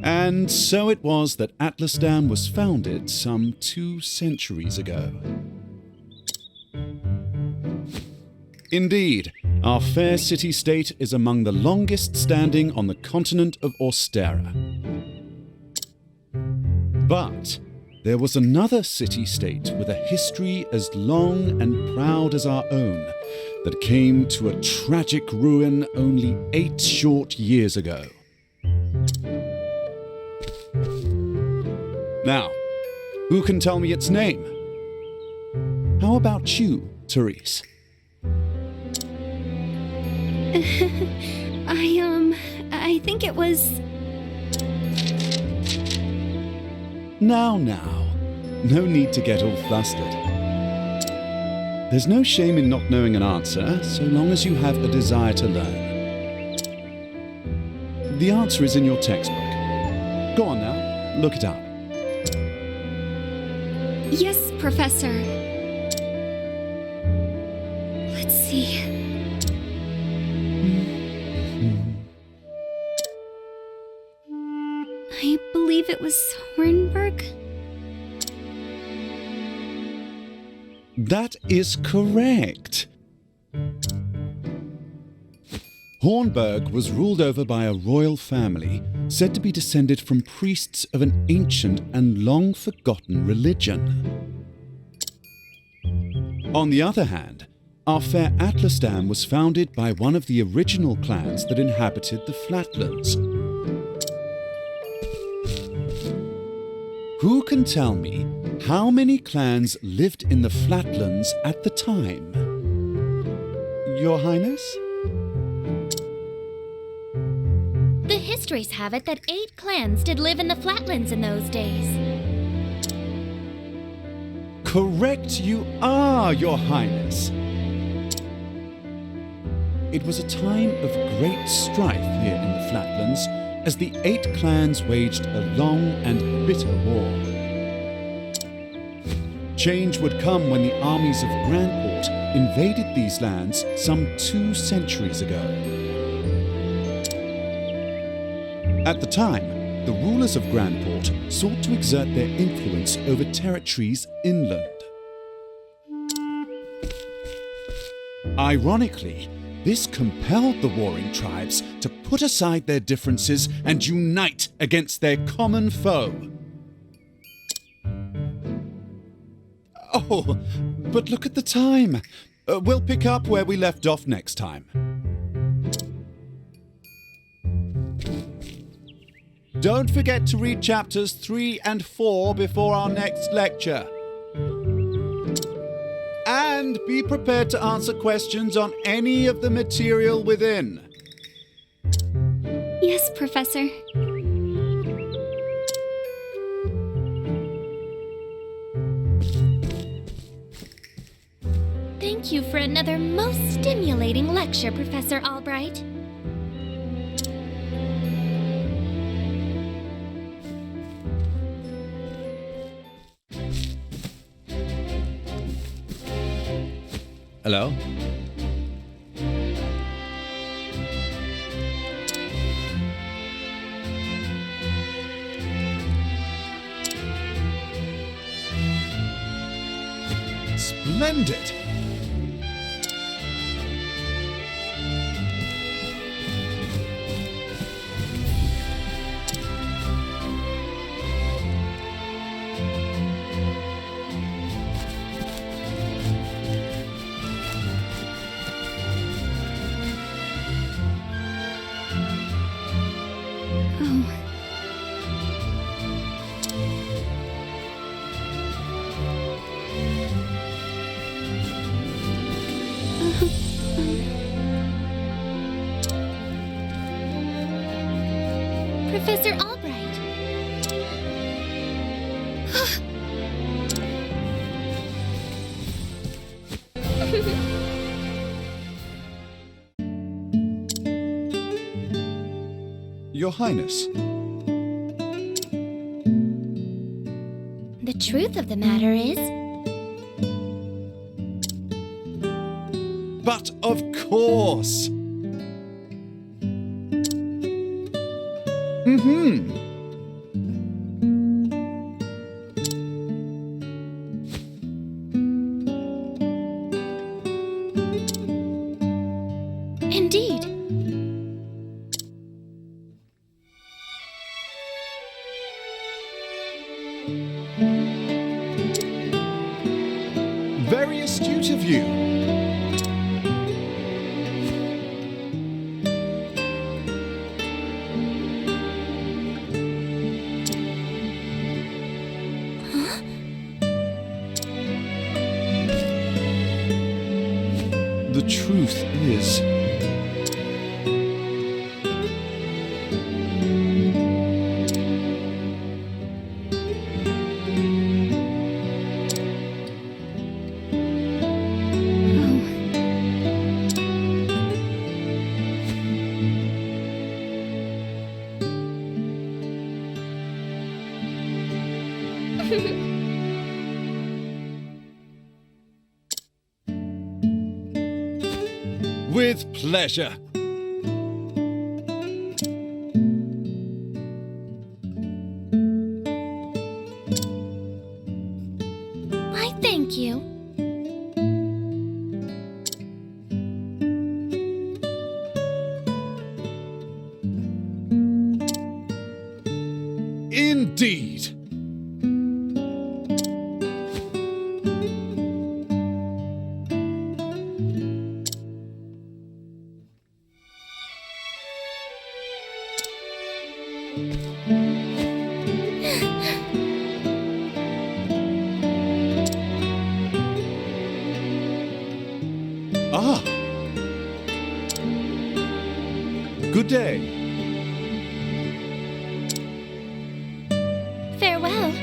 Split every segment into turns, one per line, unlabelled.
And so it was that Atlasdan was founded some 2 centuries ago. Indeed, our fair city-state is among the longest standing on the continent of Austera. But there was another city-state with a history as long and proud as our own that came to a tragic ruin only 8 short years ago. Now, who can tell me its name? How about you, Cyrus?
I think it was...
Now, no need to get all flustered. There's no shame in not knowing an answer, so long as you have a desire to learn. The answer is in your textbook. Go on now, look it up.
Yes, Professor. Let's see. I believe it was Hornburg.
That is correct. Hornburg was ruled over by a royal family said to be descended from priests of an ancient and long-forgotten religion. On the other hand, our fair Atlasdan was founded by one of the original clans that inhabited the Flatlands. Who can tell me how many clans lived in the Flatlands at the time? Your Highness?
The histories have it that 8 clans did live in the Flatlands in those days.
Correct you are, Your Highness. It was a time of great strife here in the Flatlands as the 8 clans waged a long and bitter war. Change would come when the armies of Grandport invaded these lands some 2 centuries ago. At the time, the rulers of Grandport sought to exert their influence over territories inland. Ironically, this compelled the warring tribes to put aside their differences and unite against their common foe. Oh, but look at the time. We'll pick up where we left off next time. Don't forget to read chapters 3 and 4 before our next lecture. And be prepared to answer questions on any of the material within.
Yes, Professor.
Thank you for another most stimulating lecture, Professor Albright.
Hello? Splendid!
Professor Albright.
Your Highness.
The truth of the matter is...
But of course!
Indeed.
Very astute of you. The truth is, with pleasure.
Why, thank you.
Indeed. Ah. Good day.
Farewell.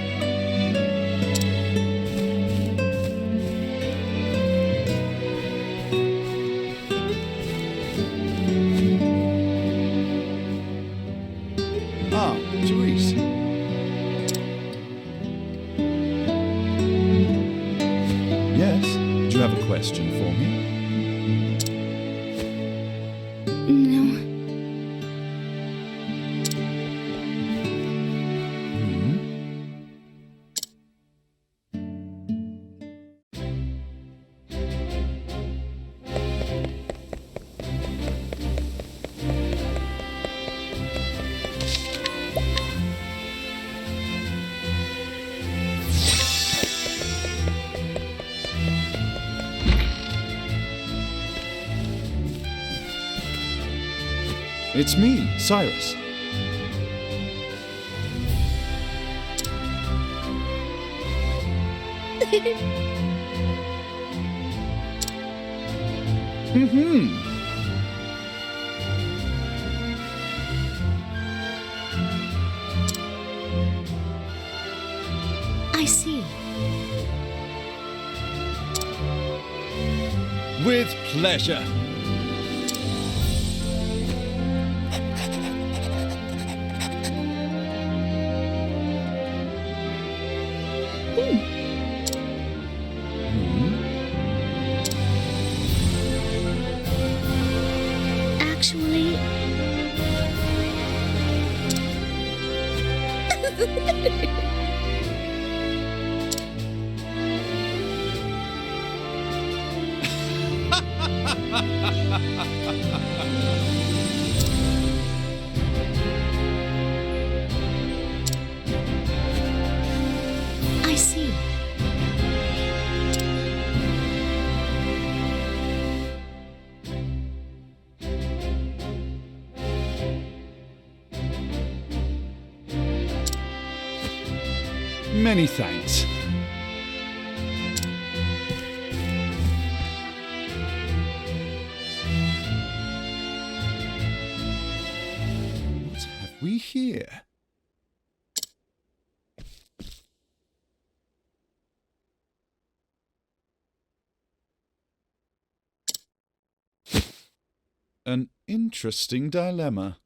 Ah, Cyrus. Yes, do you have a question for me?
No.
Hmm? It's me, Cyrus. Mm-hmm.
I see.
With pleasure.
Actually... I see.
Many thanks. What have we here? An interesting dilemma.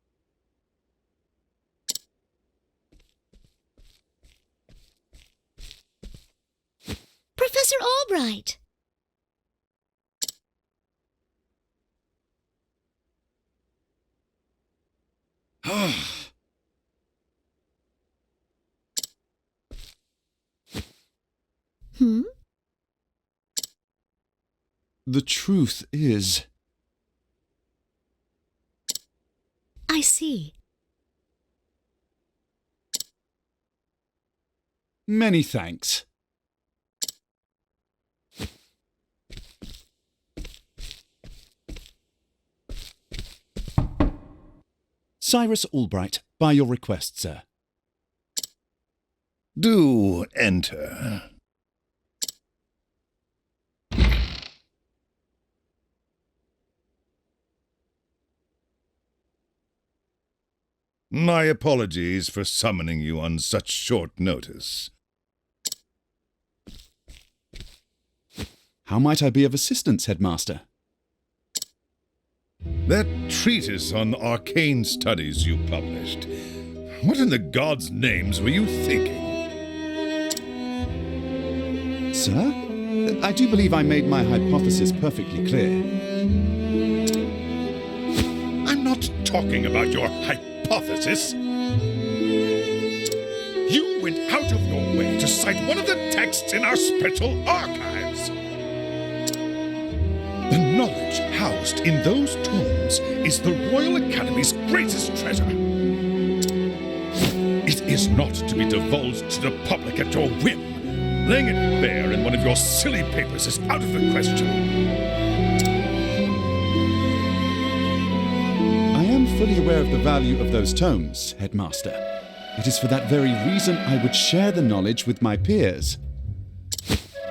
Professor Albright! Hmm?
The truth is,
I see.
Many thanks. Cyrus Albright, by your request, sir.
Do enter. My apologies for summoning you on such short notice.
How might I be of assistance, Headmaster?
That treatise on arcane studies you published. What in the gods' names were you thinking?
Sir? I do believe I made my hypothesis perfectly clear.
I'm not talking about your hypothesis. You went out of your way to cite one of the texts in our special archives. The knowledge housed in those tomes is the Royal Academy's greatest treasure. It is not to be divulged to the public at your whim. Laying it bare in one of your silly papers is out of the question.
I am fully aware of the value of those tomes, Headmaster. It is for that very reason I would share the knowledge with my peers.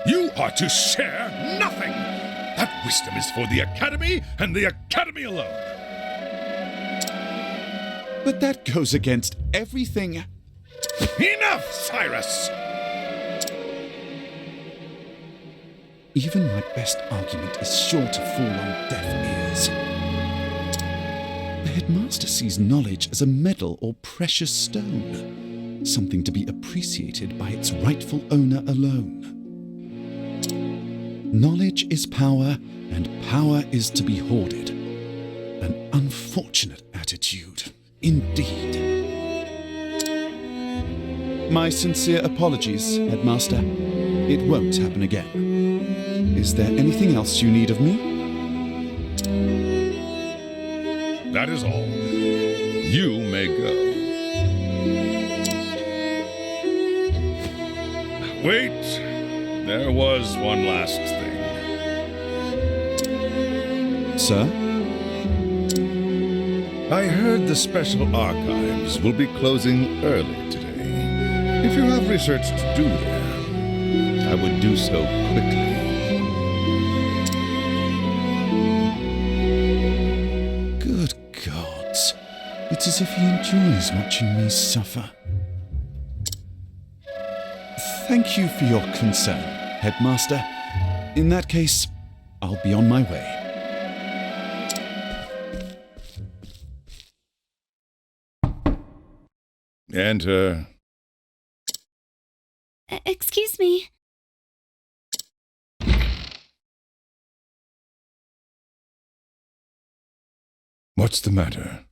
You are to share nothing! That wisdom is for the Academy and the Academy alone.
But that goes against everything.
Enough, Cyrus!
Even my best argument is sure to fall on deaf ears. The Headmaster sees knowledge as a medal or precious stone, something to be appreciated by its rightful owner alone. Knowledge is power, and power is to be hoarded. An unfortunate attitude, indeed. My sincere apologies, Headmaster. It won't happen again. Is there anything else you need of me?
That is all. You may go. Wait, there was one last thing.
Sir?
I heard the special archives will be closing early today. If you have research to do there, I would do so quickly.
Good gods. It's as if he enjoys watching me suffer. Thank you for your concern, Headmaster. In that case, I'll be on my way.
Enter.
Excuse me.
What's the matter?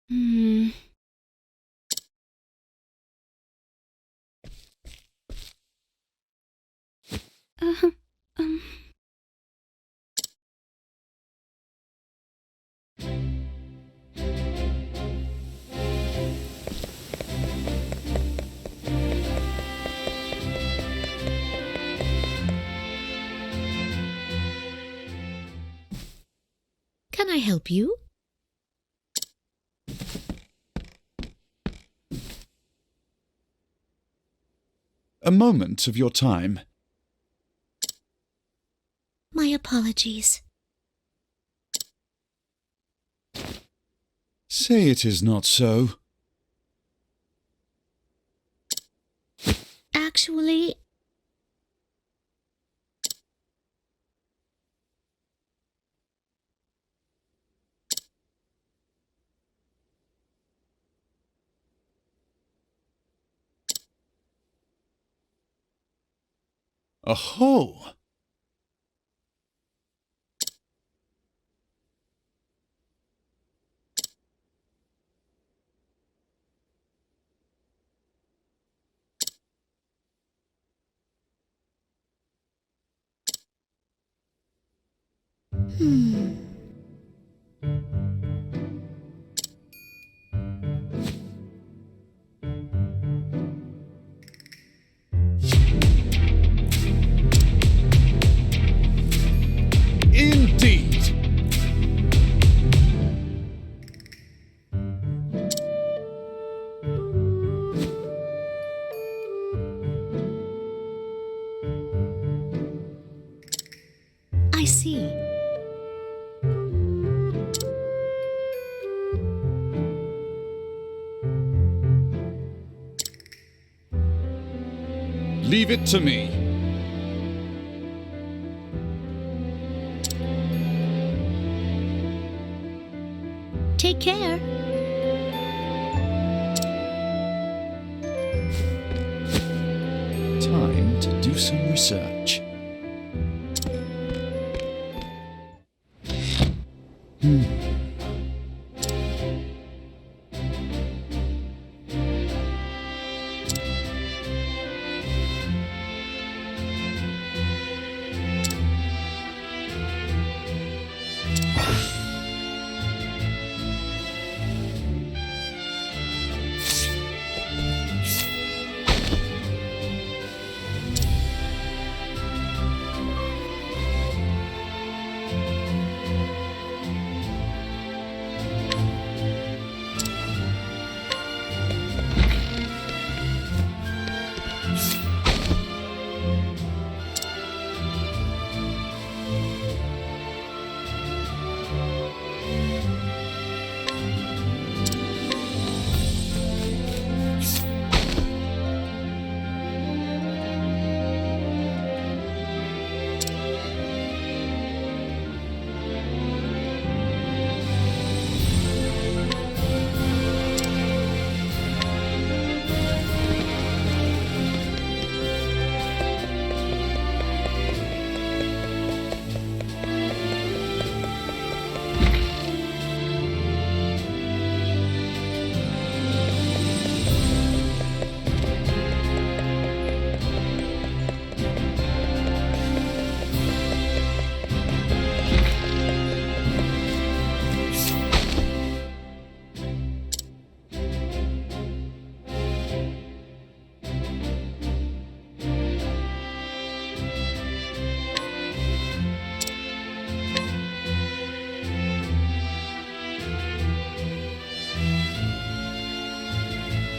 Hmm. Uh, um.
Can I help you?
A moment of your time.
My apologies.
Say it is not so.
Actually,
Aho!
see.
Leave it to me.
Take care.
Time to do some research.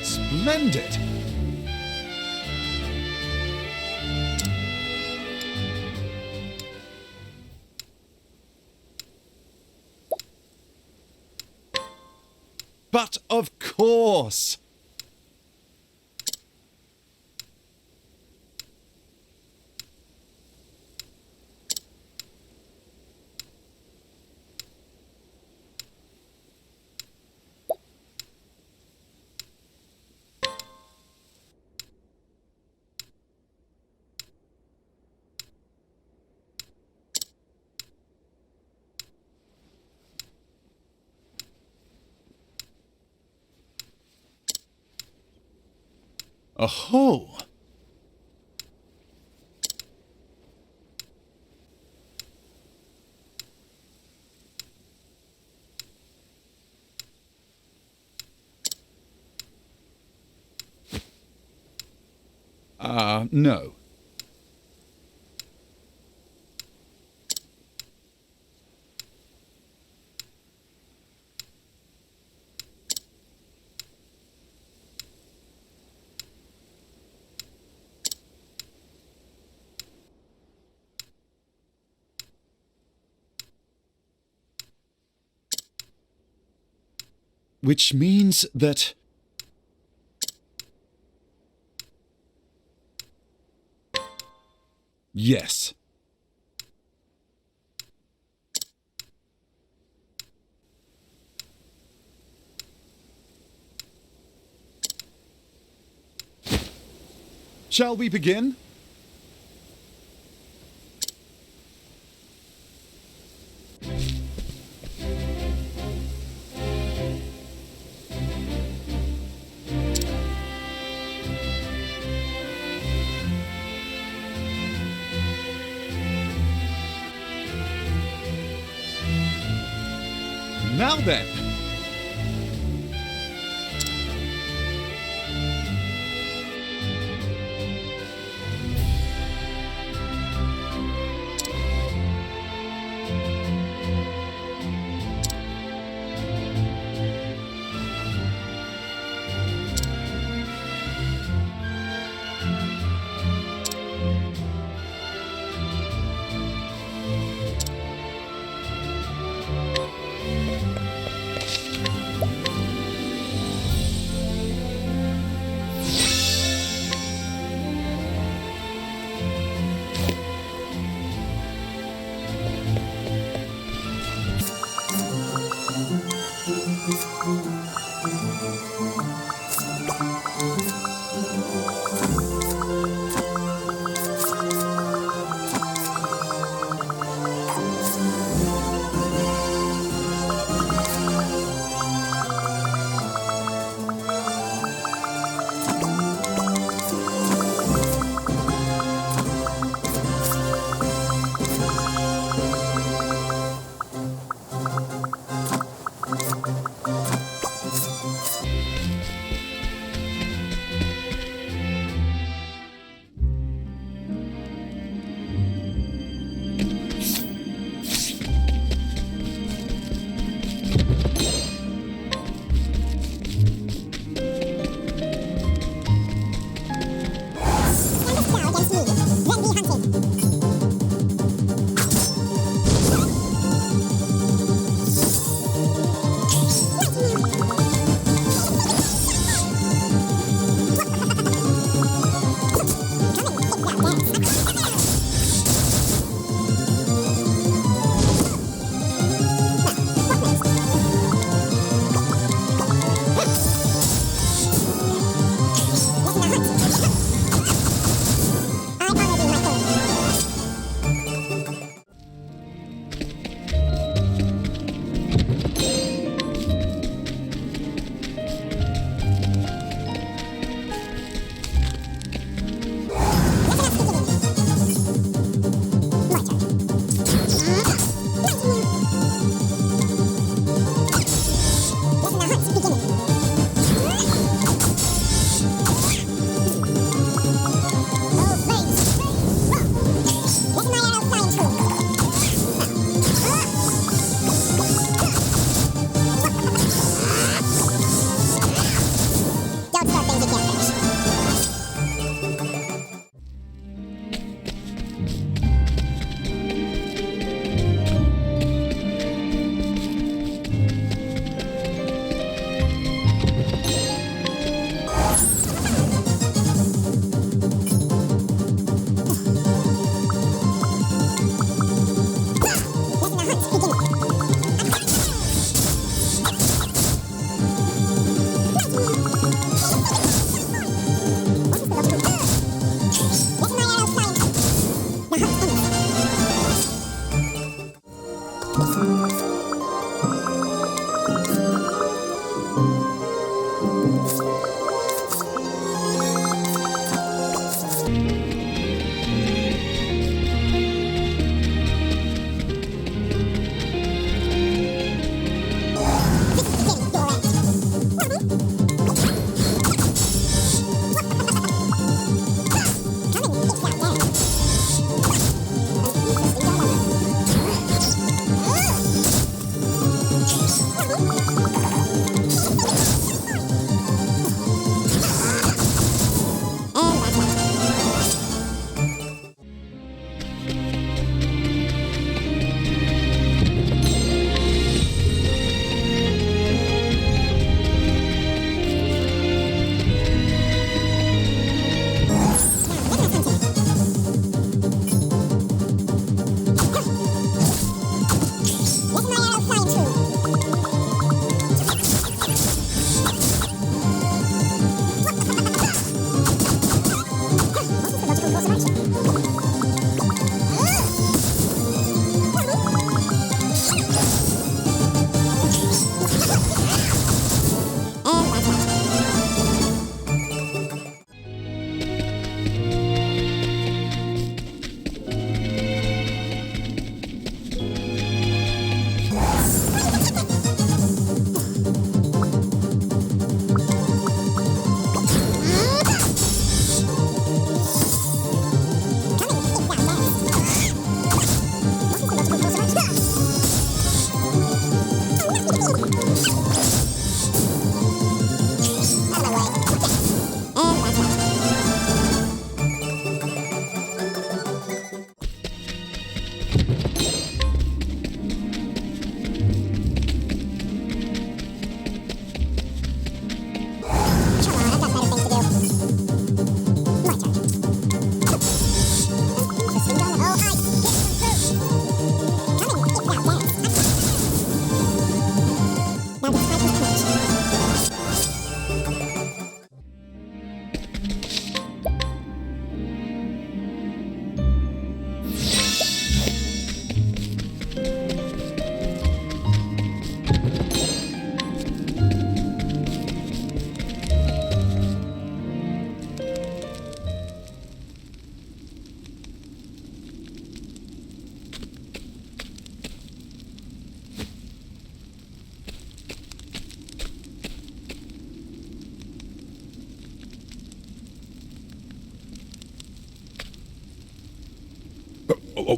Splendid! But of course! Aho! No. Which means that... Yes. Shall we begin? Now then.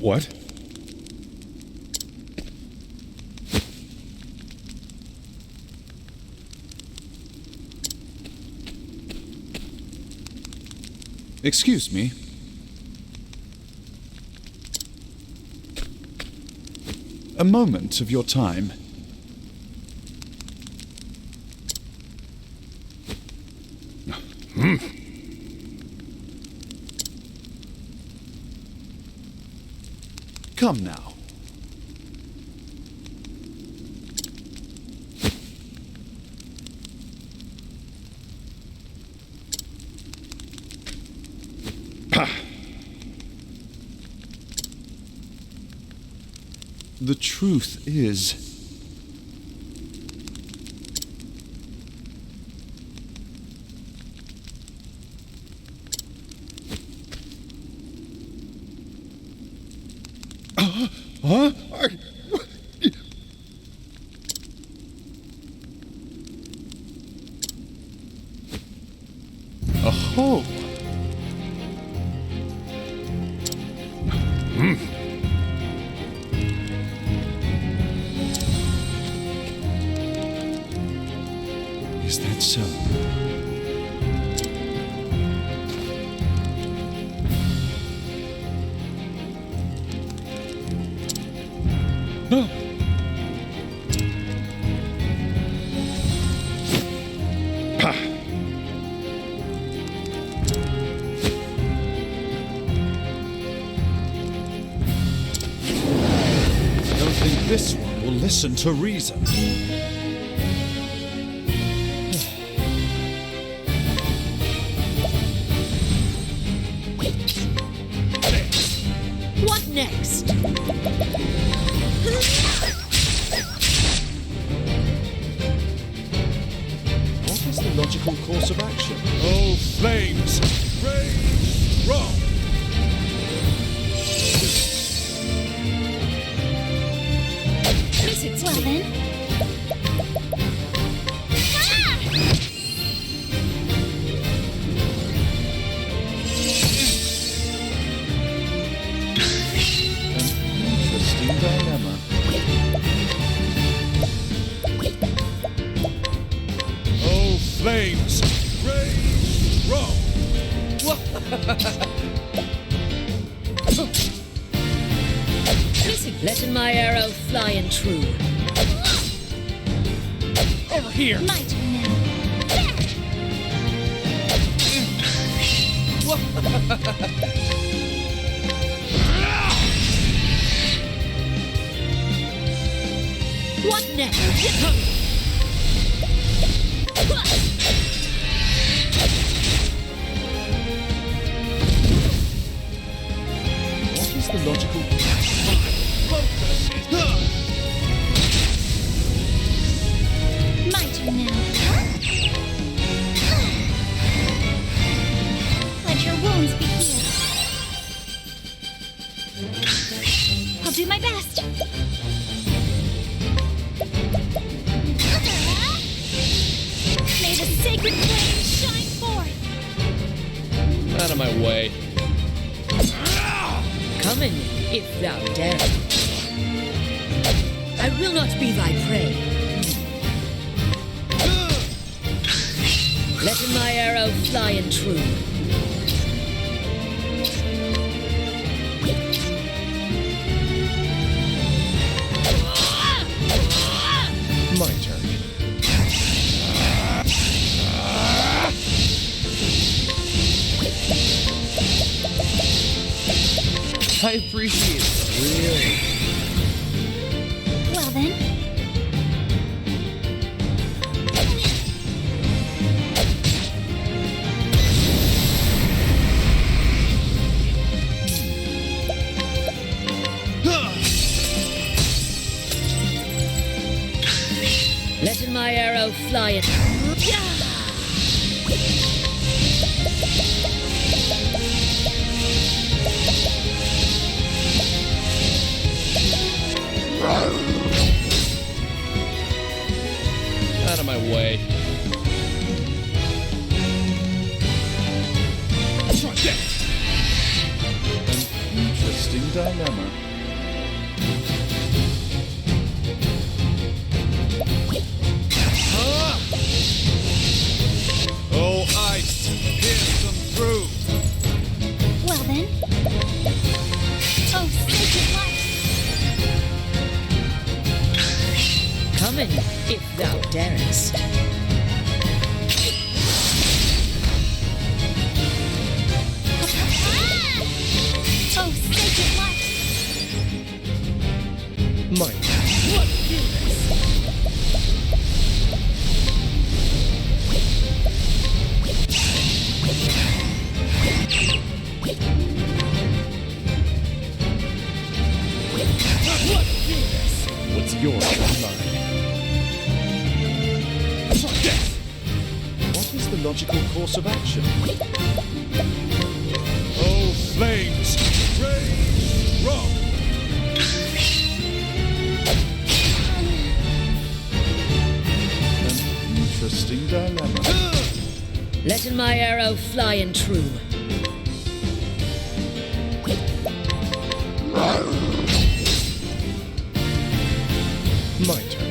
What?
Excuse me. A moment of your time. Come now. The truth is,
Huh?
oh, is that so?
No.
I don't think this one will listen to reason.
What next?
What is the logical course of action? Oh, flames! Rage strong!
Letting my arrow fly and true.
Over here!
My turn now.
What next?
What is the logical...
My turn now. Let your wounds be healed. I'll do my best. May the sacred flame shine forth.
Out of my way.
Come in, if thou dare. I will not be thy prey. Letting my arrow fly and true.
My turn. I appreciate it. Really?
Well then.
Letting my arrow fly and
Out of my way.
Try this! An interesting dilemma. Oh, ice! Pierce them through!
Well then. Oh, sacred light.
come in, if thou darest.
Oh, sacred light.
My turn.
What's yours is mine. What is the logical course of action? Oh, flames! Rain! Rock! An interesting dilemma.
Letting my arrow fly and true.
My turn.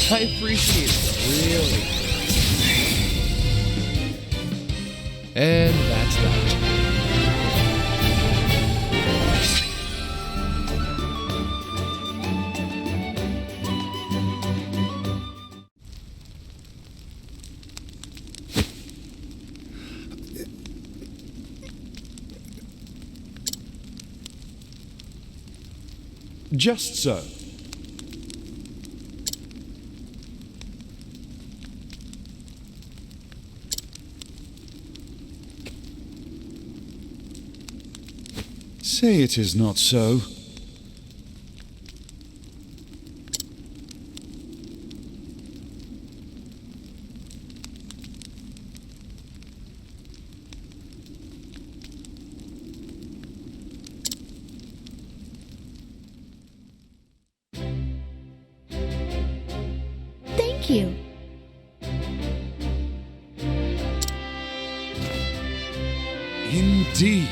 I appreciate it, really. And that's that.
Just so. Say it is not so.
Thank you.
Indeed.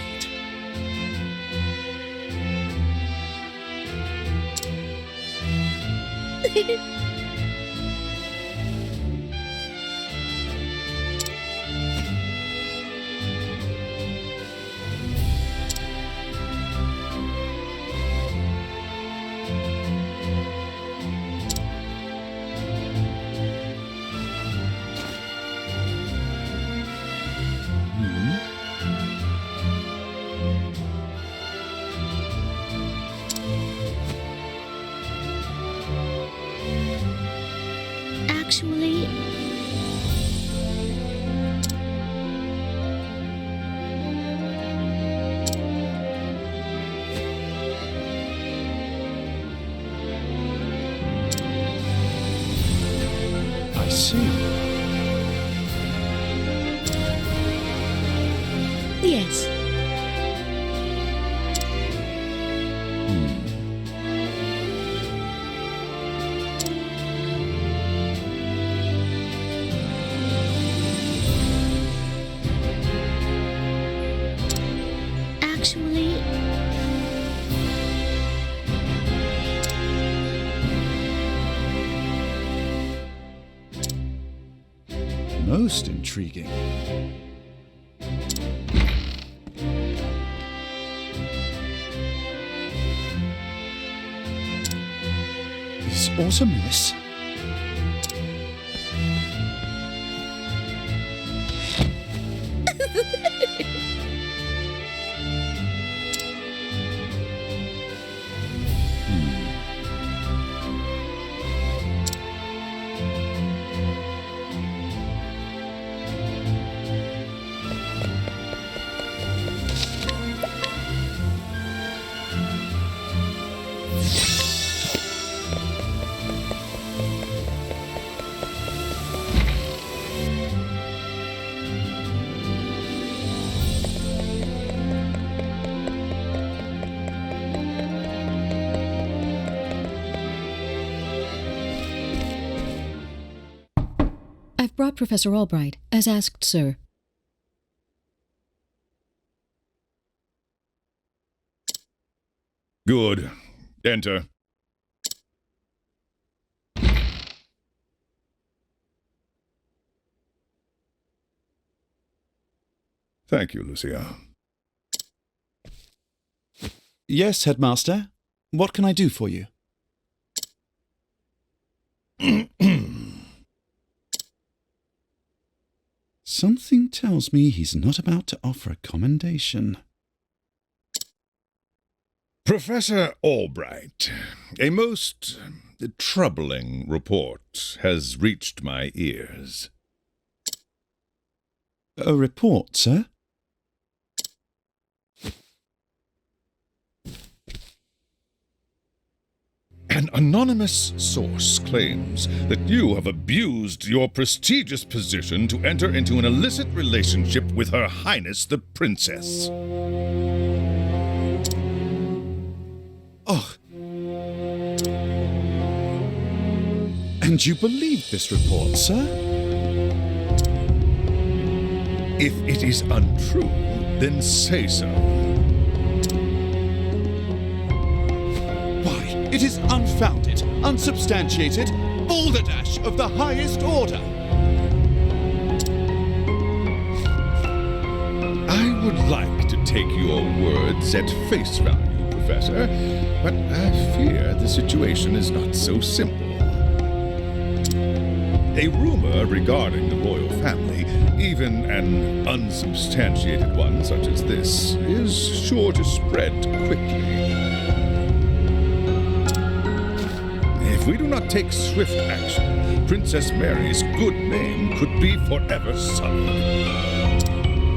Actually,
I see.
yes. Actually,
Most intriguing. Is aught amiss?
I've brought Professor Albright, as asked, sir.
Good. Enter. Thank you, Lucia.
Yes, Headmaster. What can I do for you? Something tells me he's not about to offer a commendation.
Professor Albright, a most troubling report has reached my ears.
A report, sir?
An anonymous source claims that you have abused your prestigious position to enter into an illicit relationship with Her Highness the Princess.
Oh. And you believe this report, sir?
If it is untrue, then say so.
Why, it is unfounded, unsubstantiated, balderdash of the highest order.
I would like to take your words at face value, Professor, but I fear the situation is not so simple. A rumor regarding the royal family, even an unsubstantiated one such as this, is sure to spread quickly. If we do not take swift action, Princess Mary's good name could be forever sullied.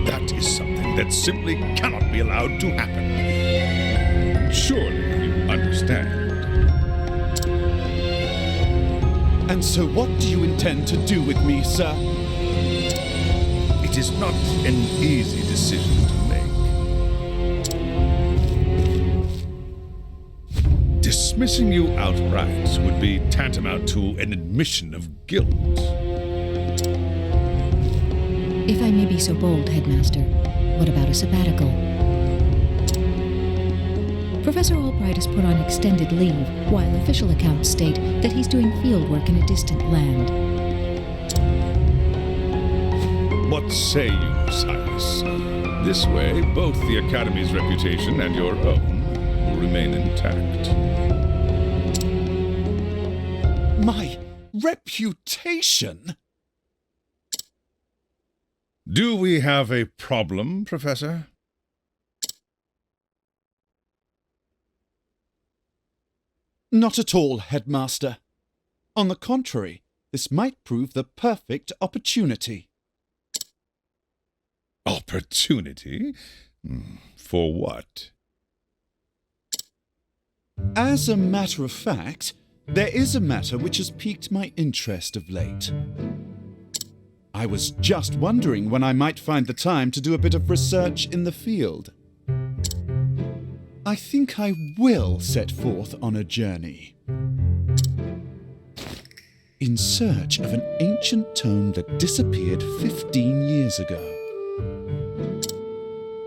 That is something that simply cannot be allowed to happen. Surely you understand.
And so what do you intend to do with me, sir?
It is not an easy decision to make. Dismissing you outright would be tantamount to an admission of guilt.
If I may be so bold, Headmaster, What about a sabbatical? Professor Albright has put on extended leave, while official accounts state that he's doing fieldwork in a distant land.
What say you, Cyrus? This way, both the Academy's reputation and your own will remain intact.
My reputation?
Do we have a problem, Professor?
Not at all, Headmaster. On the contrary, this might prove the perfect opportunity.
Opportunity? For what?
As a matter of fact, there is a matter which has piqued my interest of late. I was just wondering when I might find the time to do a bit of research in the field. I think I will set forth on a journey in search of an ancient tome that disappeared 15 years ago.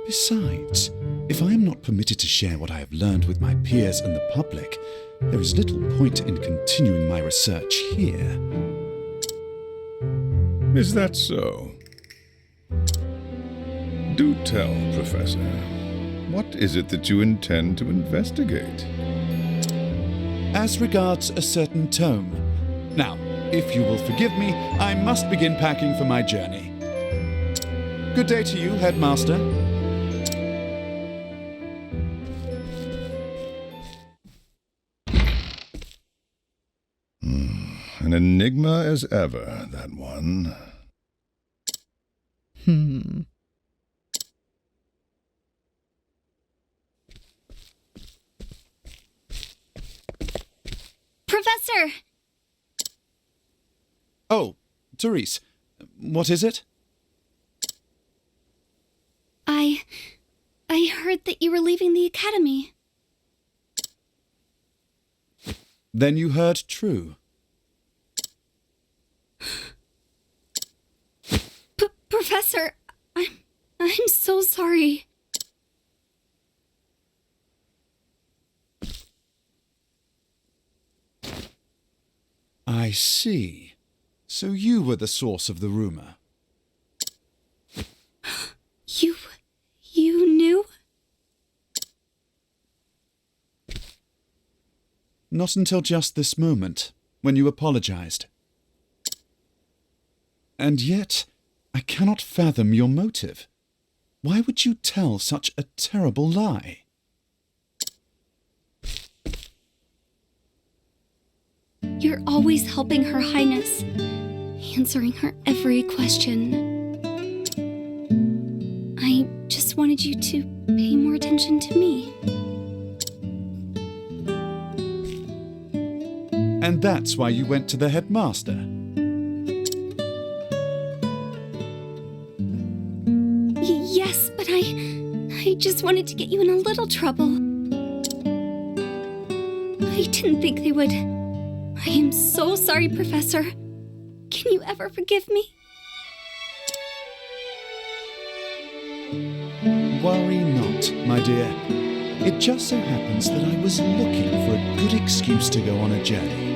Besides, if I am not permitted to share what I have learned with my peers and the public, there is little point in continuing my research here.
Is that so? Do tell, Professor. What is it that you intend to investigate?
As regards a certain tome. Now, if you will forgive me, I must begin packing for my journey. Good day to you, Headmaster.
An enigma as ever, that one.
Professor!
Oh, Therese, what is it?
I heard that you were leaving the academy.
Then you heard true.
Professor, I'm so sorry.
I see. So you were the source of the rumor.
You knew?
Not until just this moment, when you apologized. And yet, I cannot fathom your motive. Why would you tell such a terrible lie?
You're always helping Her Highness, answering her every question. I just wanted you to pay more attention to me.
And that's why you went to the headmaster.
Yes, but I just wanted to get you in a little trouble. I didn't think they would. I am so sorry, Professor. Can you ever forgive me?
Worry not, my dear. It just so happens that I was looking for a good excuse to go on a journey.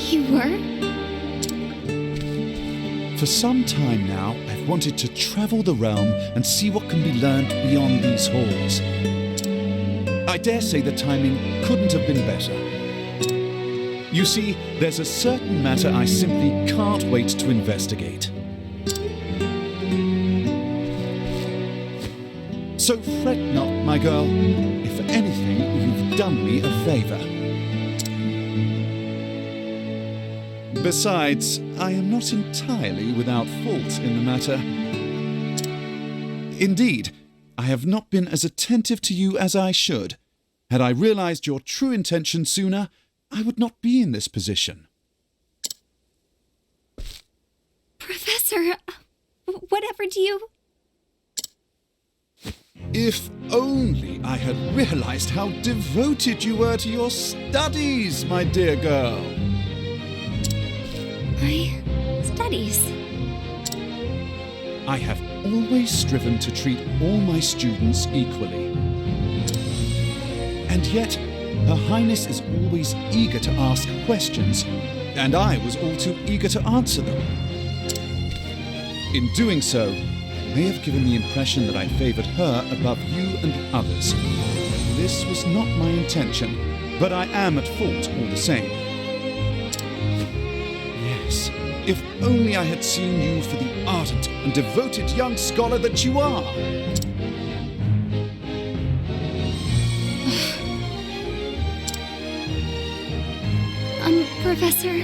You were?
For some time now, I've wanted to travel the realm and see what can be learned beyond these halls. I dare say the timing couldn't have been better. You see, there's a certain matter I simply can't wait to investigate. So fret not, my girl. If anything, you've done me a favor. Besides, I am not entirely without fault in the matter. Indeed, I have not been as attentive to you as I should. Had I realized your true intention sooner, I would not be in this position.
Professor, whatever do you...
If only I had realized how devoted you were to your studies, my dear girl.
My studies?
I have always striven to treat all my students equally. And yet, Her Highness is always eager to ask questions, and I was all too eager to answer them. In doing so, I may have given the impression that I favoured her above you and the others. This was not my intention, but I am at fault all the same. Yes, if only I had seen you for the ardent and devoted young scholar that you are!
Professor,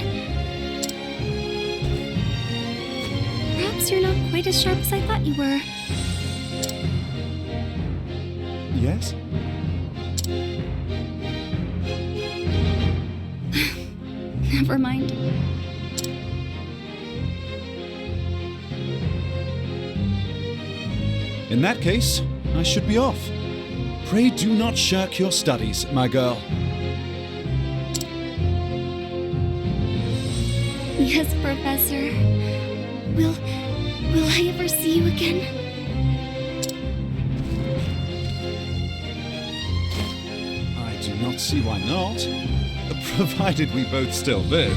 perhaps you're not quite as sharp as I thought you were.
Yes?
Never mind.
In that case, I should be off. Pray do not shirk your studies, my girl.
Yes, Professor. Will I ever see you again?
I do not see why not, provided we both still live.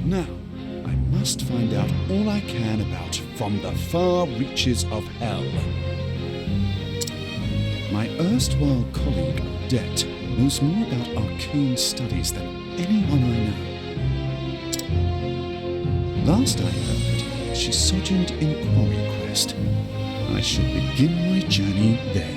Now, I must find out all I can about From the Far Reaches of Hell. My erstwhile colleague, Odette, knows more about arcane studies than anyone I know. Last I heard, she sojourned in Quarry Quest. I should begin my journey there.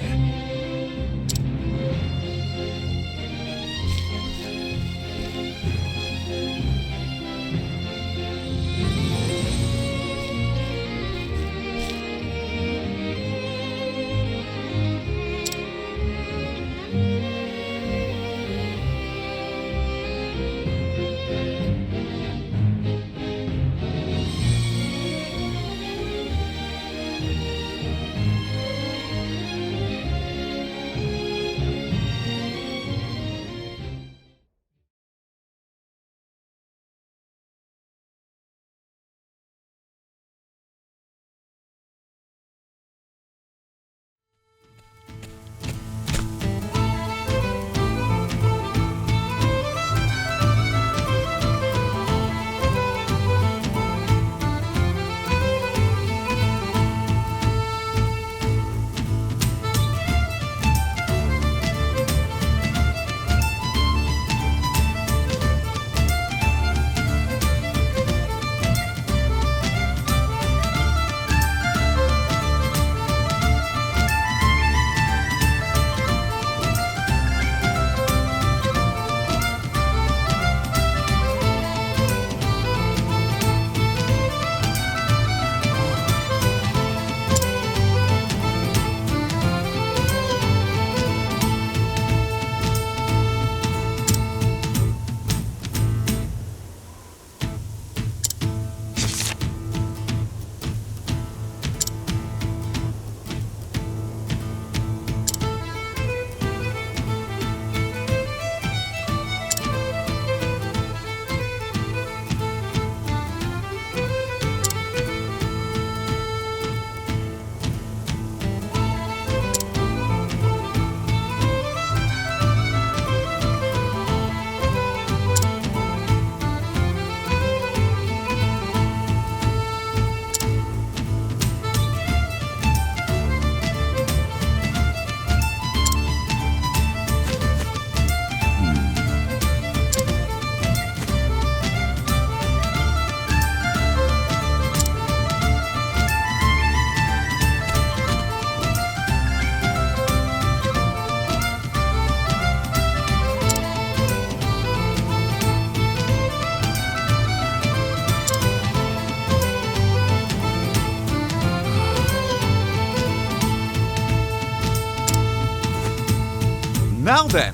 Now then.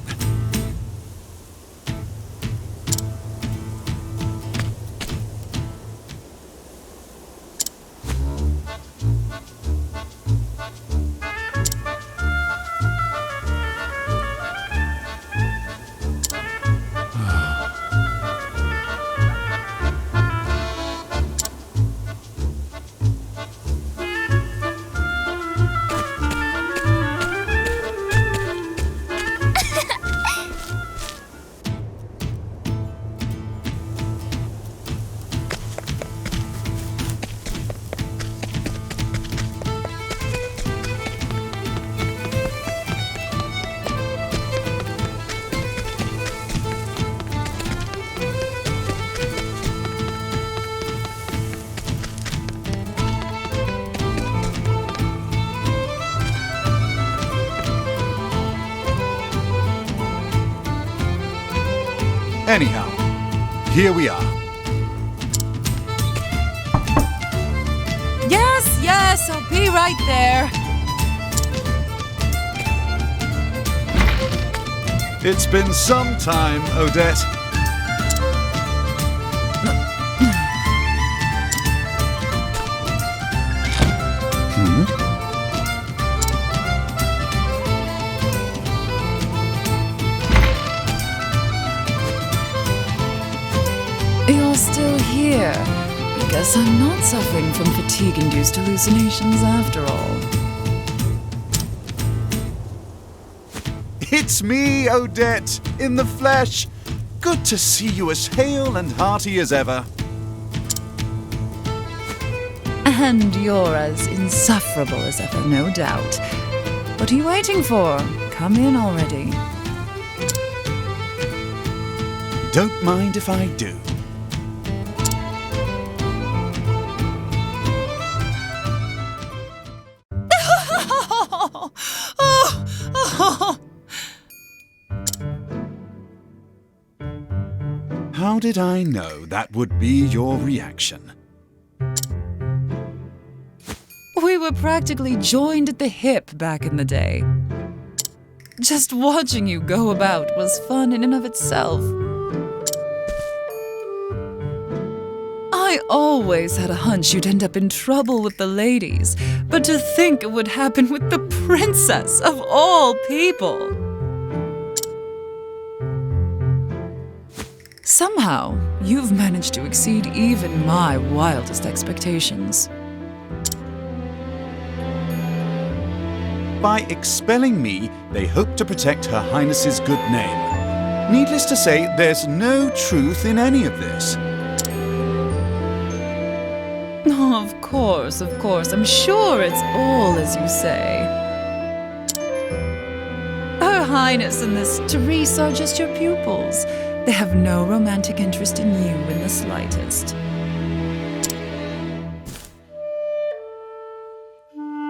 Anyhow, here we are.
Yes, I'll be right there.
It's been some time, Odette.
You're still here. I guess I'm not suffering from fatigue-induced hallucinations after all.
It's me, Odette, in the flesh. Good to see you as hale and hearty as ever.
And you're as insufferable as ever, no doubt. What are you waiting for? Come in already.
Don't mind if I do. How did I know that would be your reaction?
We were practically joined at the hip back in the day. Just watching you go about was fun in and of itself. I always had a hunch you'd end up in trouble with the ladies, but to think it would happen with the princess of all people. Somehow, you've managed to exceed even my wildest expectations.
By expelling me, they hope to protect Her Highness's good name. Needless to say, there's no truth in any of this.
Oh, of course. I'm sure it's all as you say. Her Highness and this Therese are just your pupils. They have no romantic interest in you in the slightest.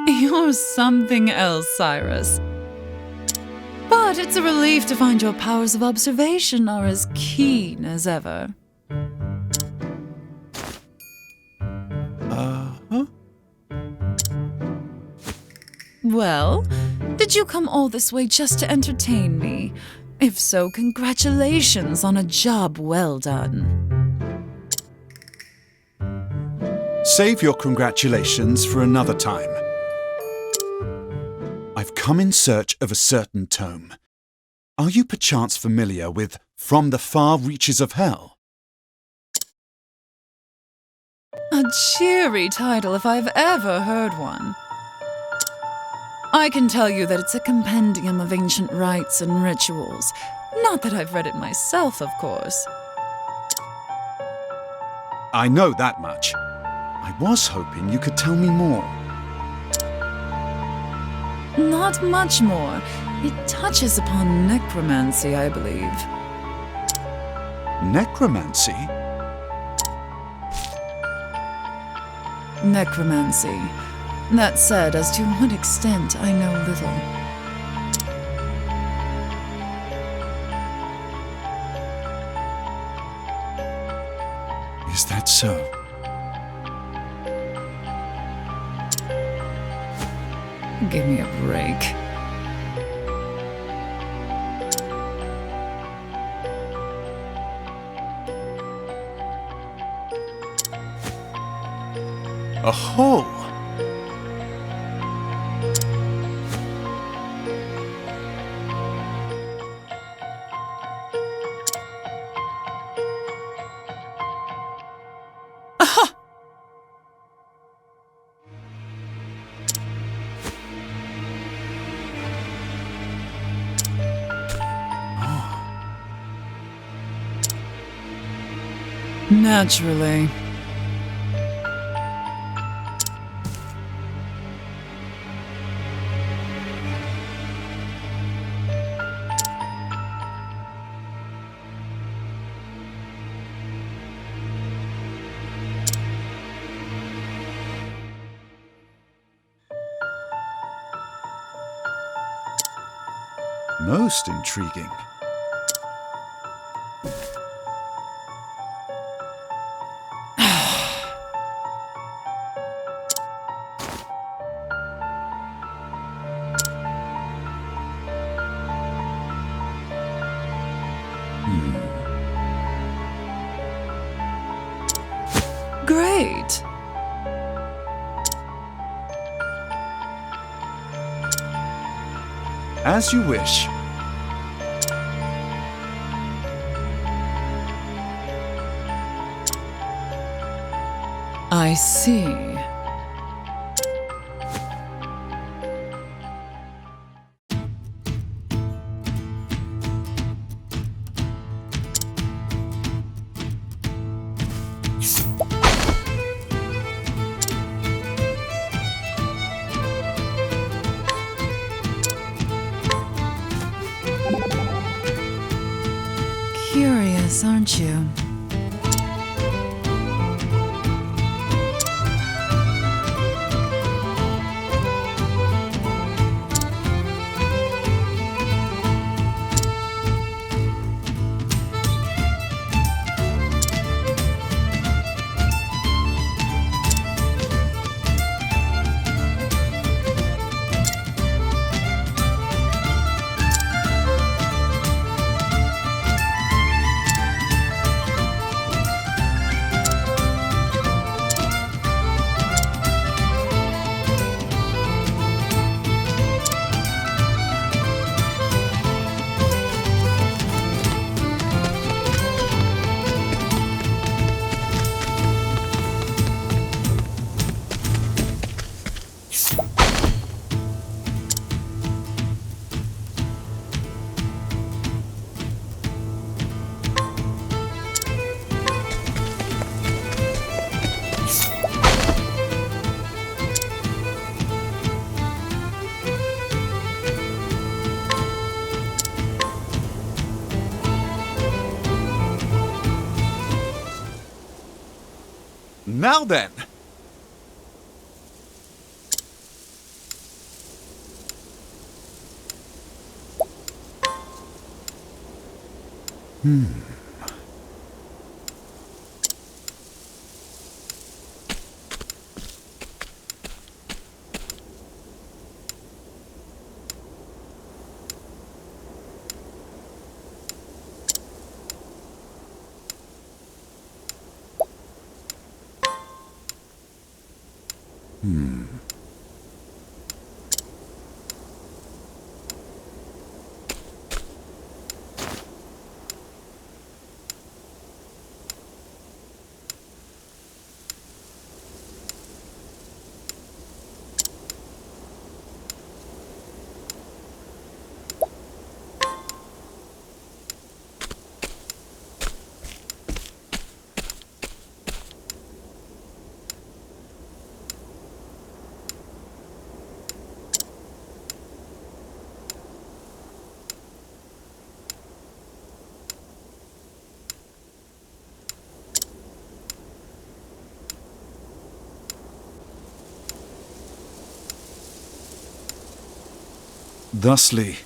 You're something else, Cyrus. But it's a relief to find your powers of observation are as keen as ever. Well, did you come all this way just to entertain me? If so, congratulations on a job well done.
Save your congratulations for another time. I've come in search of a certain tome. Are you perchance familiar with From the Far Reaches of Hell?
A cheery title if I've ever heard one. I can tell you that it's a compendium of ancient rites and rituals. Not that I've read it myself, of course.
I know that much. I was hoping you could tell me more.
Not much more. It touches upon necromancy, I believe.
Necromancy?
Necromancy. That said, as to what extent, I know little.
Is that so?
Give me a break.
A hole!
Naturally.
Most intriguing.
Great.
As you wish.
I see. Curious, aren't you?
Now then! Thusly.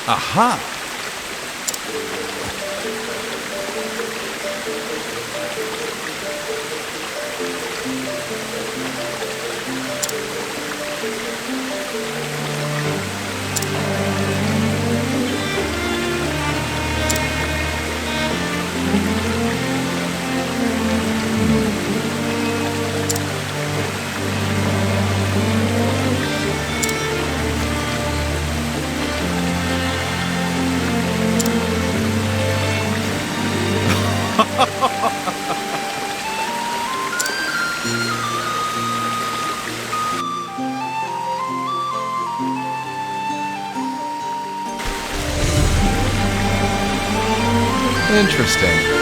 Aha!
Interesting.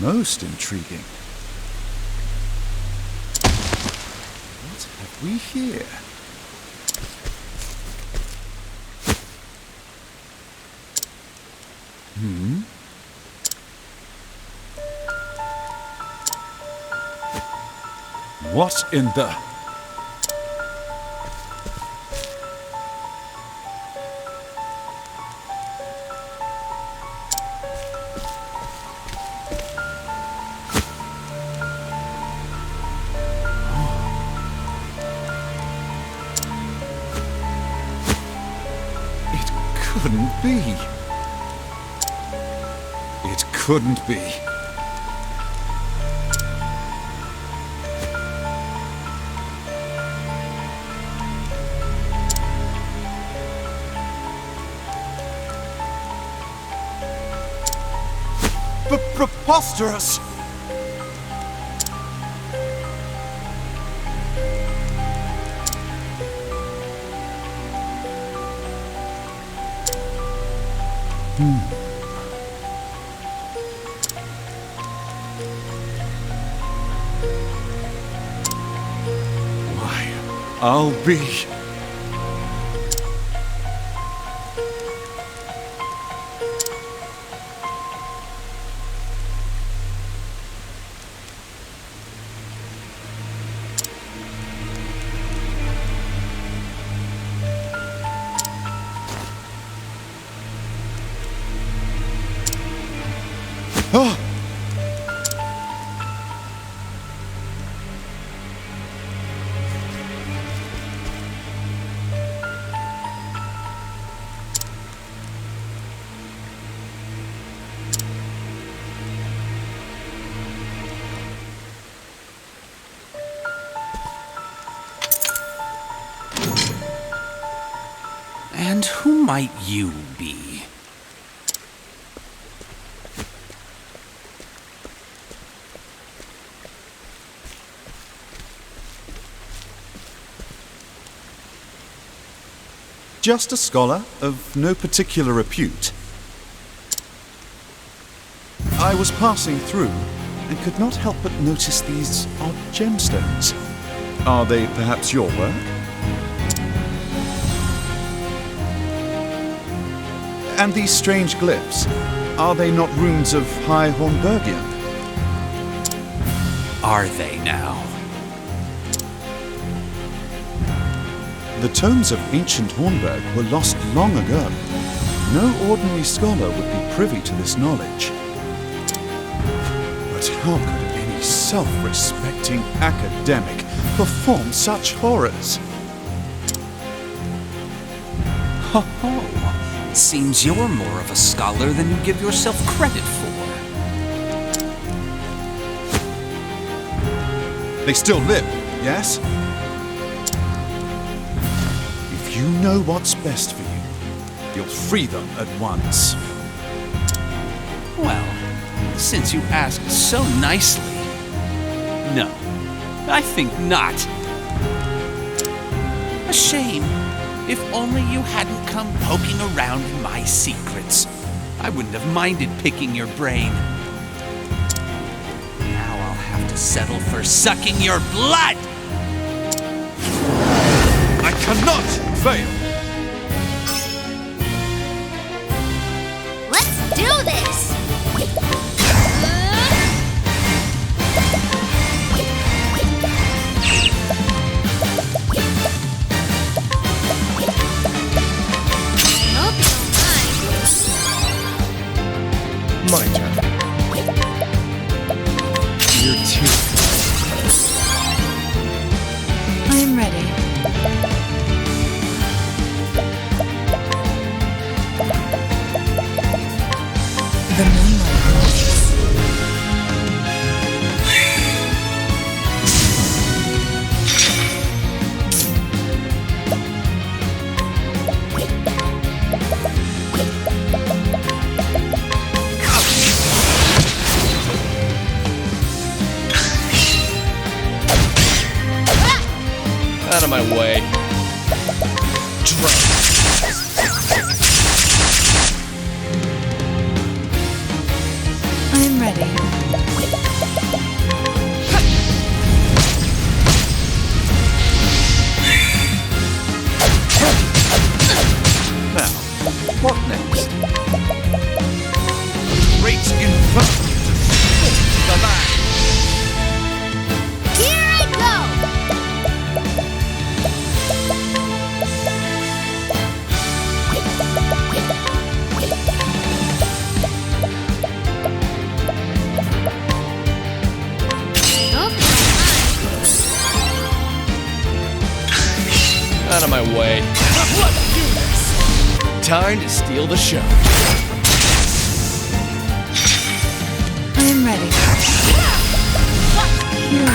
Most intriguing. What have we here? What in the... couldn't be. It couldn't be. Preposterous! Why, I'll be... Oh!
might you be?
Just a scholar of no particular repute. I was passing through and could not help but notice these odd gemstones. Are they perhaps your work? And these strange glyphs, are they not runes of High Hornburgian?
Are they now?
The tomes of ancient Hornburg were lost long ago. No ordinary scholar would be privy to this knowledge. But how could any self-respecting academic perform such horrors?
Ho ho! Seems you're more of a scholar than you give yourself credit for.
They still live, yes? If you know what's best for you, you'll free them at once.
Well, since you asked so nicely, no, I think not. A shame. If only you hadn't come poking around in my secrets, I wouldn't have minded picking your brain. Now I'll have to settle for sucking your blood!
I cannot fail!
Let's do this!
My turn. You're too
I am ready. The moonlight glows.
out of my way.
I'm ready.
Now, what next? Great inferno to split the land!
Here I go!
Out of my way. Let's do this! Time to steal the show.
I am ready. Here I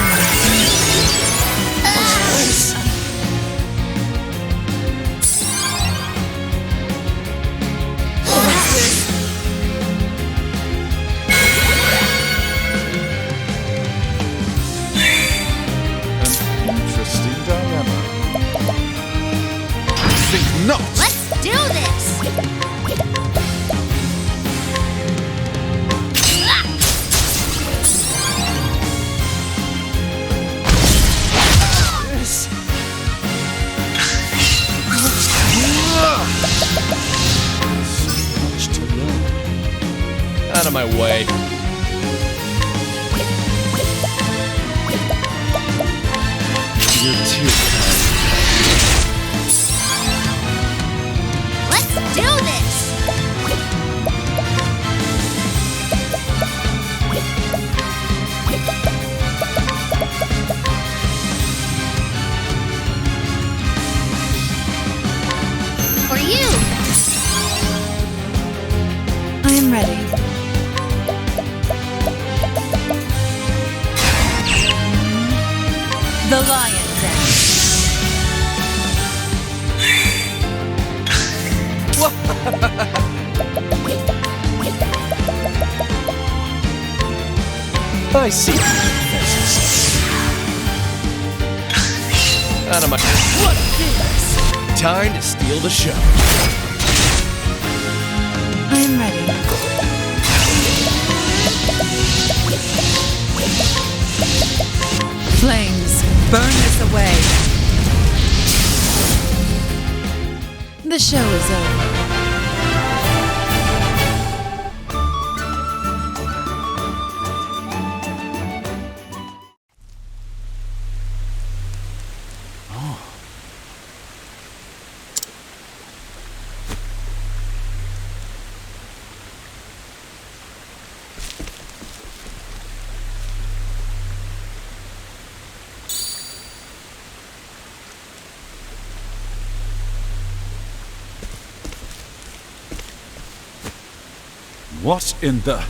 Interesting dilemma. I think not!
Let's do this!
Much to learn.
Out of my way. You're too
Let's do this! For you!
I am ready. The Lion's Den.
Whoa!
I see through the defenses. Out of my... What this? Time to steal the show.
I'm ready. Flames, burn this away. The show is over.
What in the...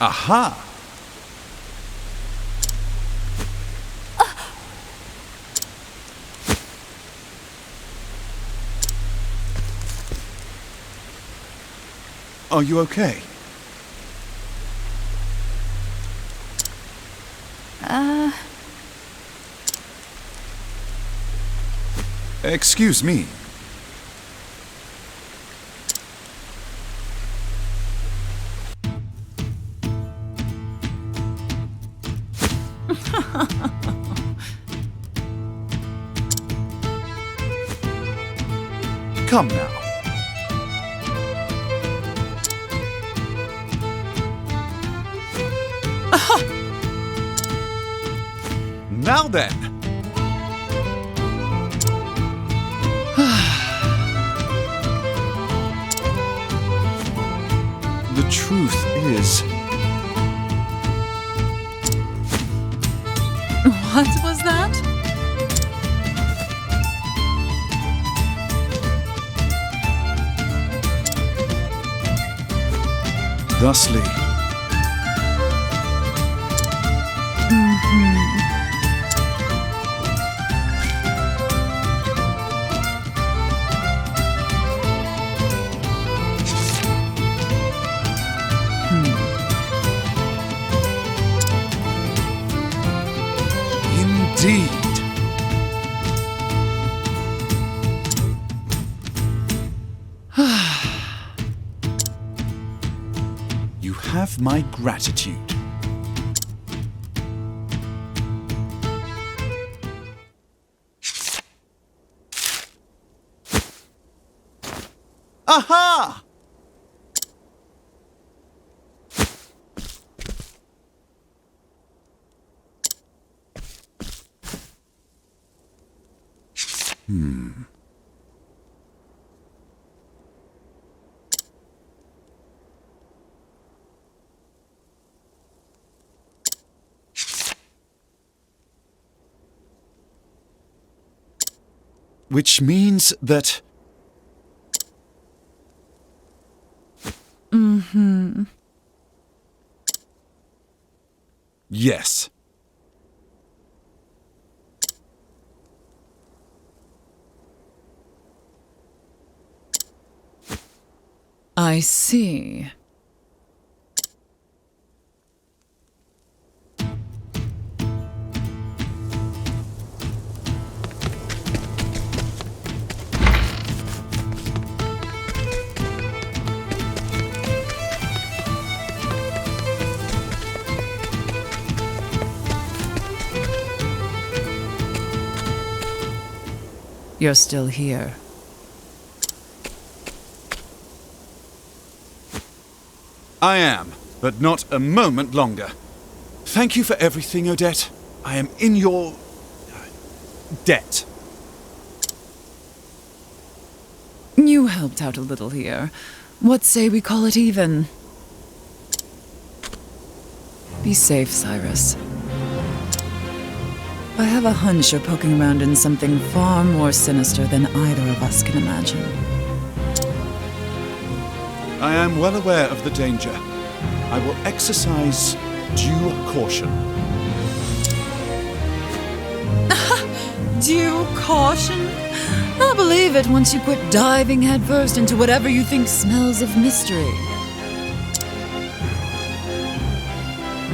Aha! Are you okay? Excuse me. Come now. Aha! Now then. The truth is...
What was that?
Thusly... Indeed. You have my gratitude. Aha! Which means that... Yes.
I see. you're still here.
I am, but not a moment longer. Thank you for everything, Odette. I am in your debt.
You helped out a little here. What say we call it even? Be safe, Cyrus. I have a hunch you're poking around in something far more sinister than either of us can imagine.
I am well aware of the danger. I will exercise due caution.
Due caution? I'll believe it once you quit diving headfirst into whatever you think smells of mystery.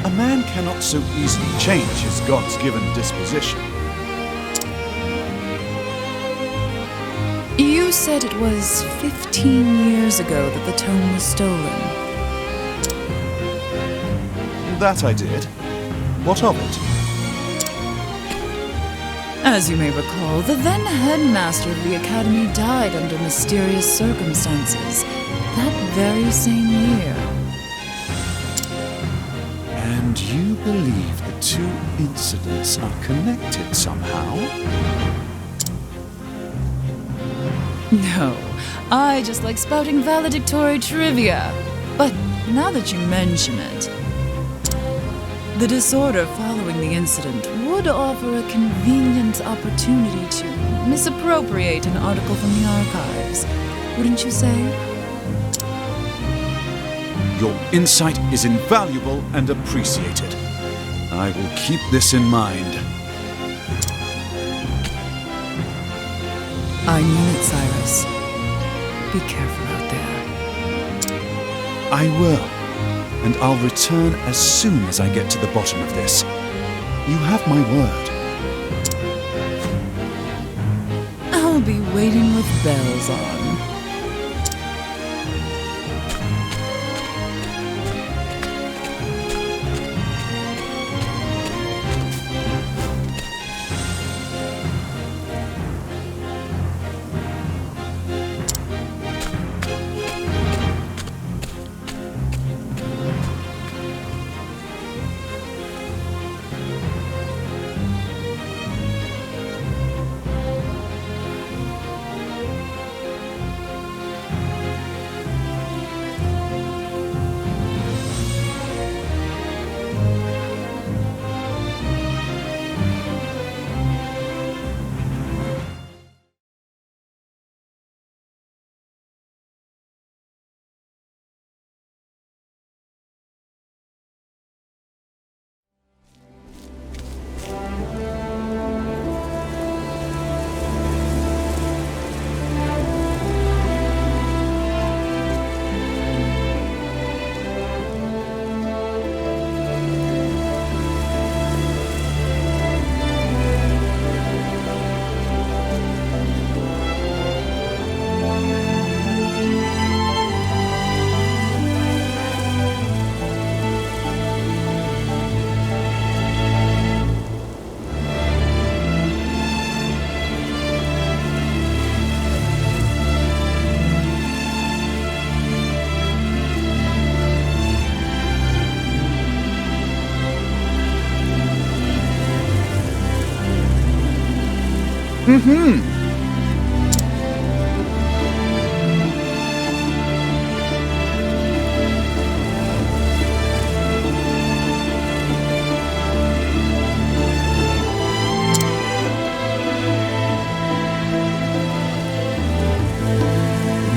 A man cannot so easily change his God's-given disposition.
You said it was 15 years ago that the tome was stolen.
That I did. What of it?
As you may recall, the then headmaster of the academy died under mysterious circumstances that very same year.
And you believe the two incidents are connected somehow?
No, I just like spouting valedictory trivia. But now that you mention it, the disorder following the incident would offer a convenient opportunity to misappropriate an article from the archives, wouldn't you say?
Your insight is invaluable and appreciated. I will keep this in mind.
I mean it, Cyrus. Be careful out there.
I will, and I'll return as soon as I get to the bottom of this. You have my word.
I'll be waiting with bells on.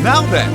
Now then.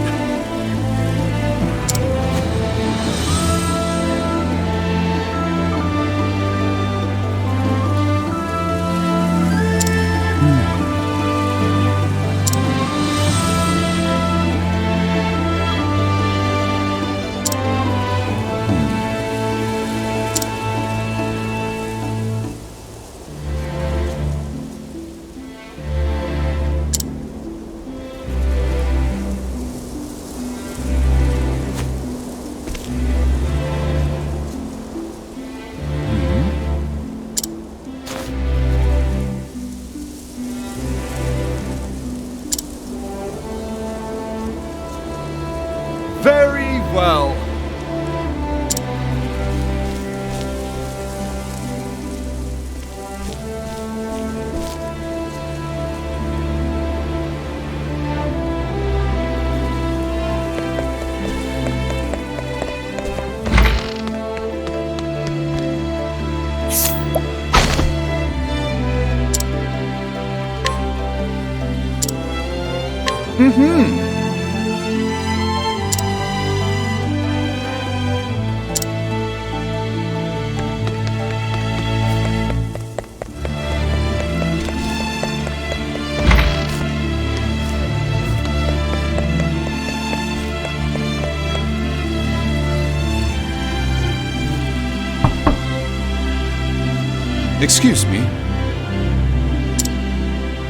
Excuse me.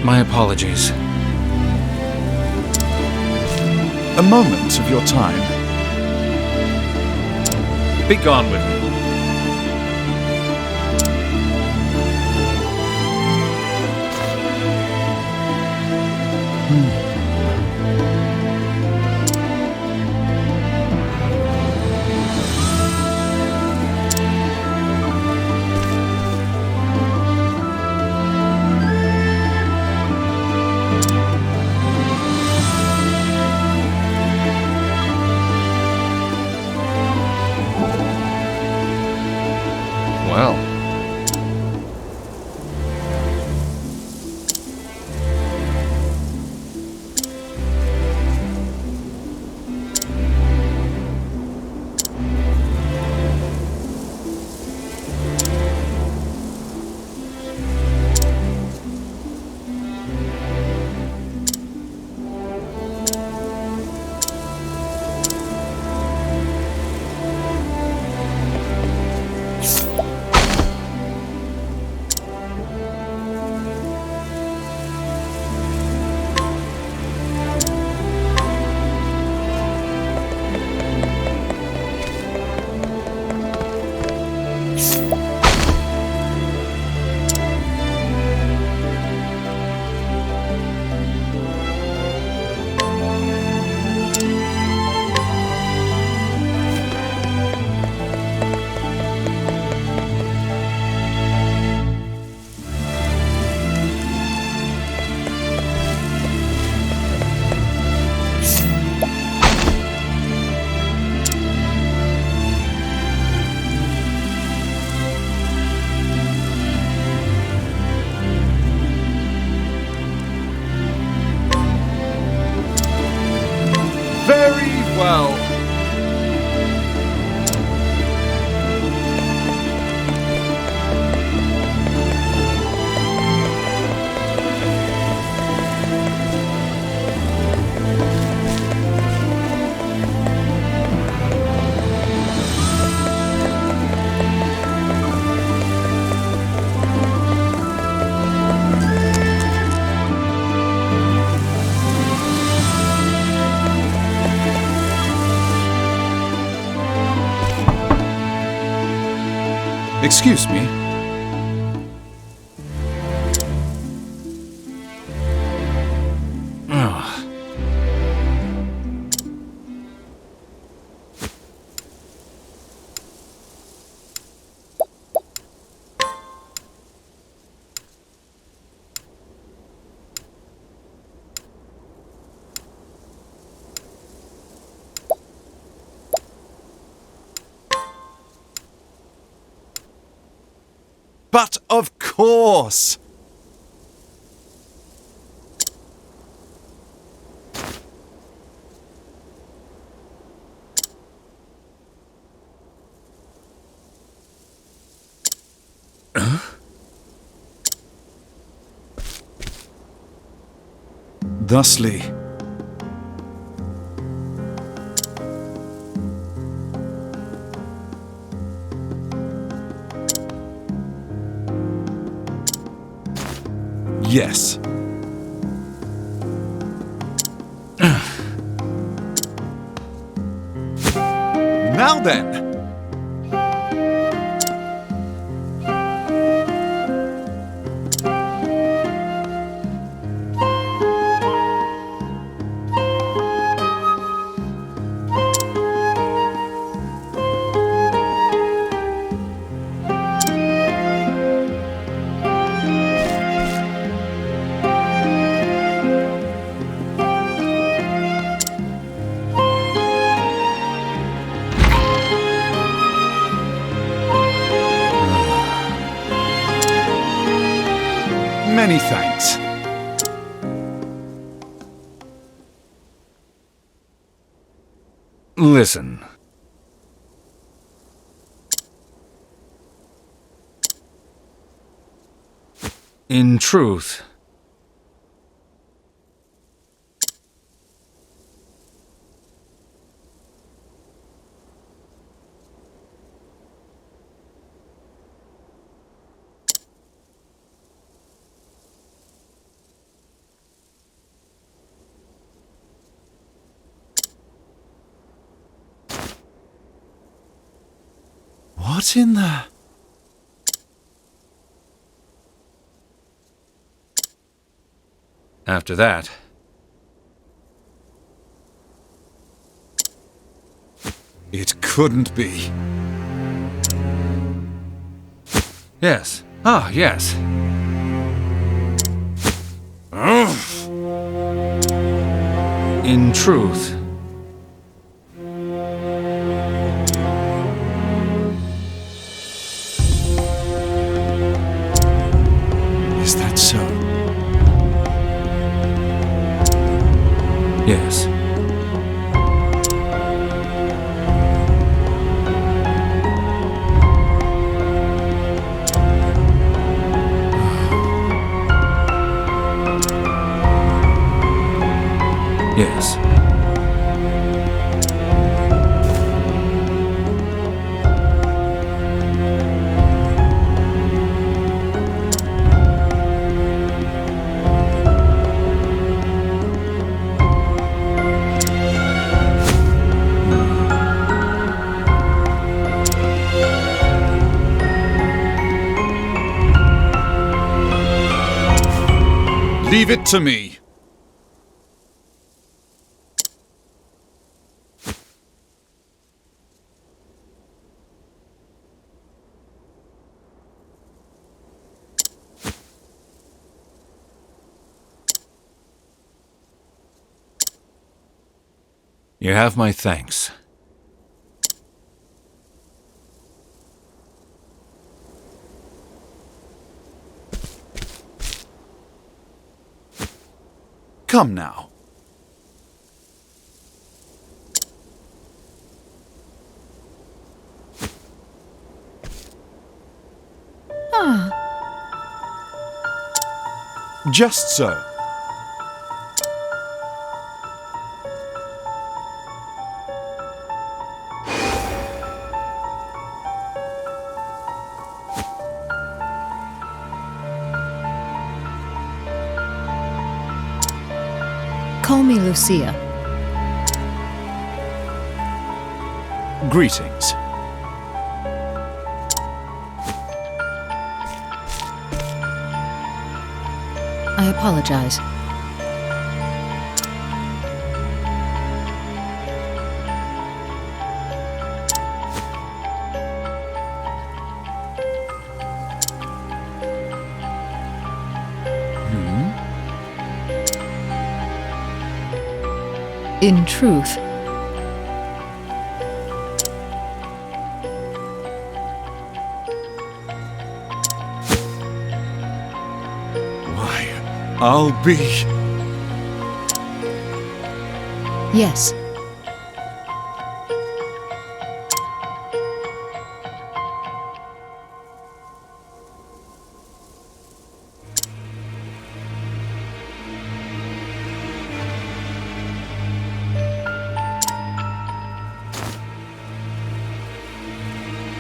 My apologies.
A moment of your time.
Be gone with you. Well.
Very well. Excuse me. But of course! Thusly. Yes. Now then. Many thanks.
Listen. In truth,
What in the...
after that,
It couldn't be.
yes. Ah, yes. In truth,
Is that so?
yes. Yes.
Leave it to me.
You have my thanks.
Come now.
Ah,
Just so.
call me Lucia.
Greetings.
I apologize. In truth,
Why, I'll be...
yes.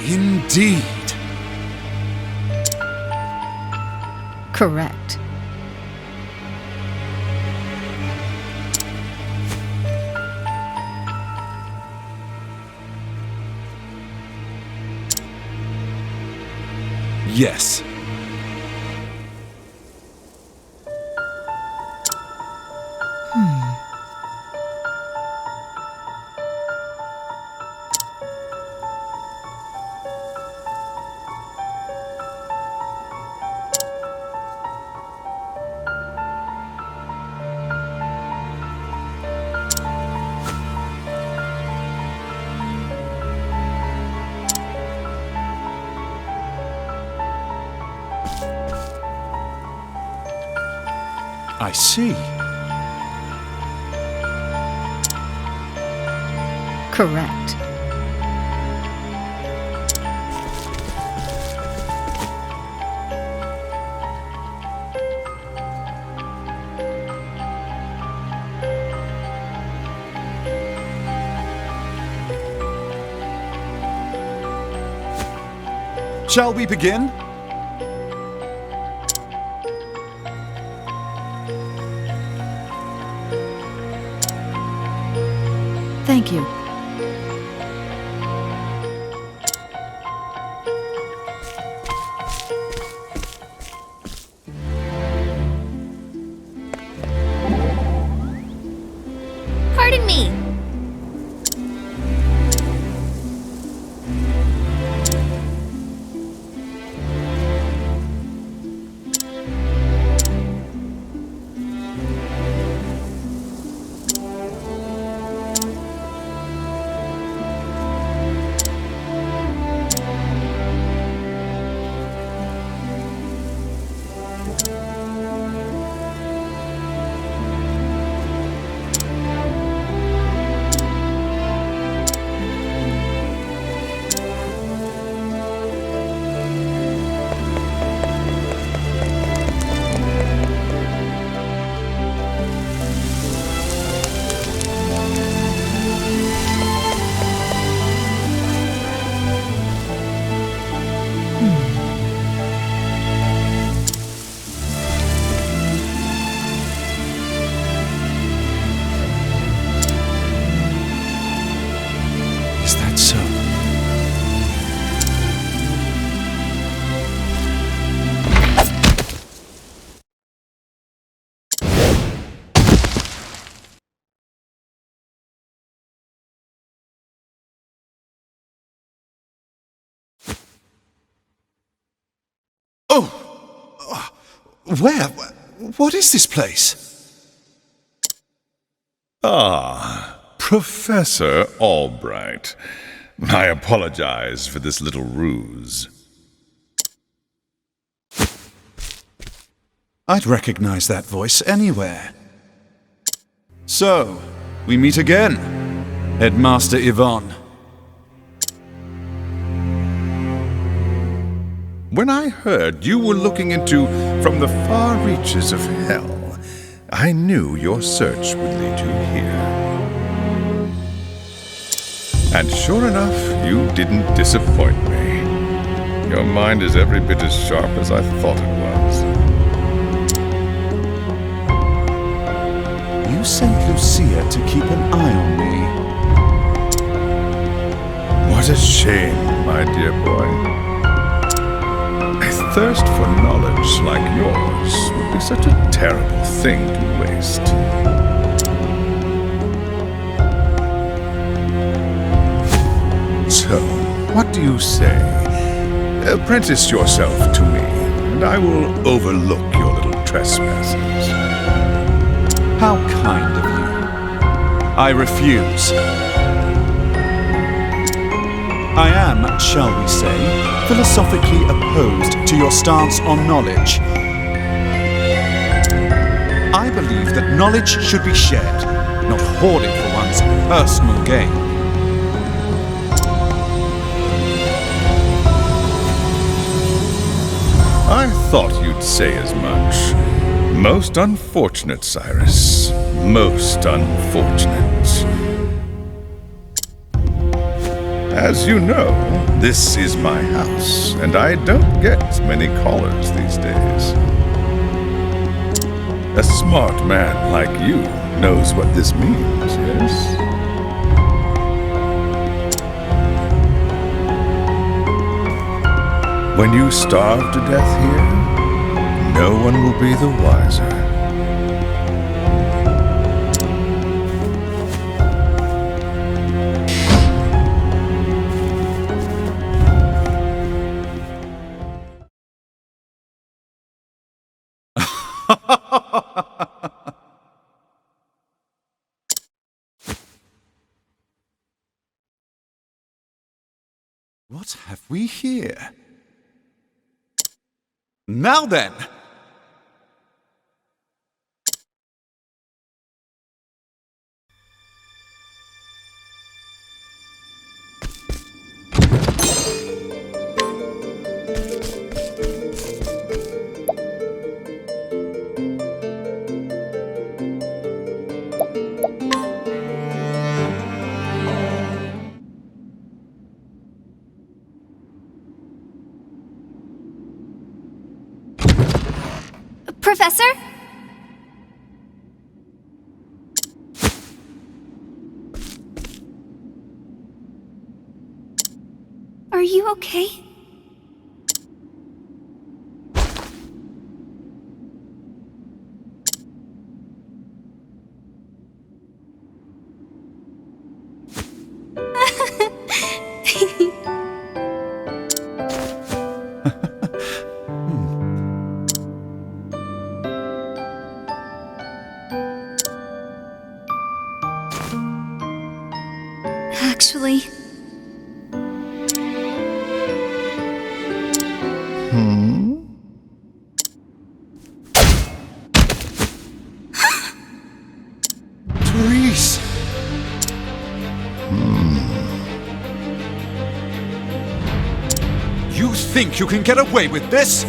Indeed.
Correct.
Yes. I see.
Correct.
Shall we begin?
Thank you.
Pardon me.
Is that so? Oh! Where? What is this place?
Ah, Professor Albright. I apologize for this little ruse.
I'd recognize that voice anywhere. So, we meet again, Headmaster Yvonne.
When I heard you were looking into from the far reaches of hell, I knew your search would lead you here. And sure enough, you didn't disappoint me. Your mind is every bit as sharp as I thought it was.
You sent Lucia to keep an eye on me.
What a shame, my dear boy. A thirst for knowledge like yours would be such a terrible thing to waste. So, what do you say? Apprentice yourself to me, and I will overlook your little trespasses.
How kind of you. I refuse. I am, shall we say, philosophically opposed to your stance on knowledge. I believe that knowledge should be shared, not hoarded for one's personal gain.
I thought you'd say as much. Most unfortunate, Cyrus. Most unfortunate. As you know, this is my house, and I don't get many callers these days. A smart man like you knows what this means, yes? When you starve to death here, no one will be the wiser.
What have we here? Now then!
you okay? Actually...
Therese! You think you can get away with this?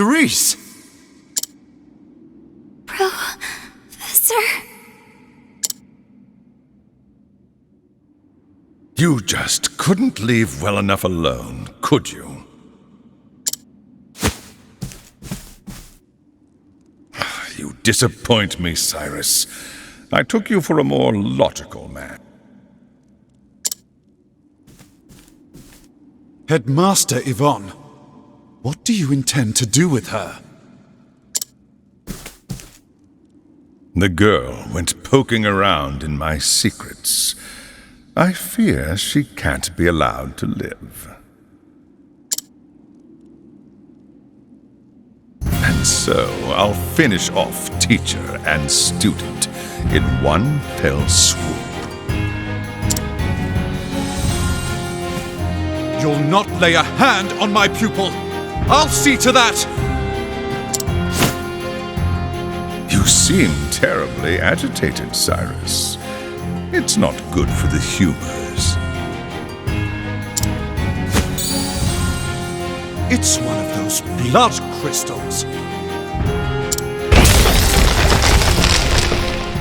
Cyrus!
Professor?
You just couldn't leave well enough alone, could you? You disappoint me, Cyrus. I took you for a more logical man.
Headmaster Yvonne, what do you intend to do with her?
The girl went poking around in my secrets. I fear she can't be allowed to live. And so I'll finish off teacher and student in one fell swoop.
You'll not lay a hand on my pupil! I'll see to that!
You seem terribly agitated, Cyrus. It's not good for the humors.
It's one of those blood crystals.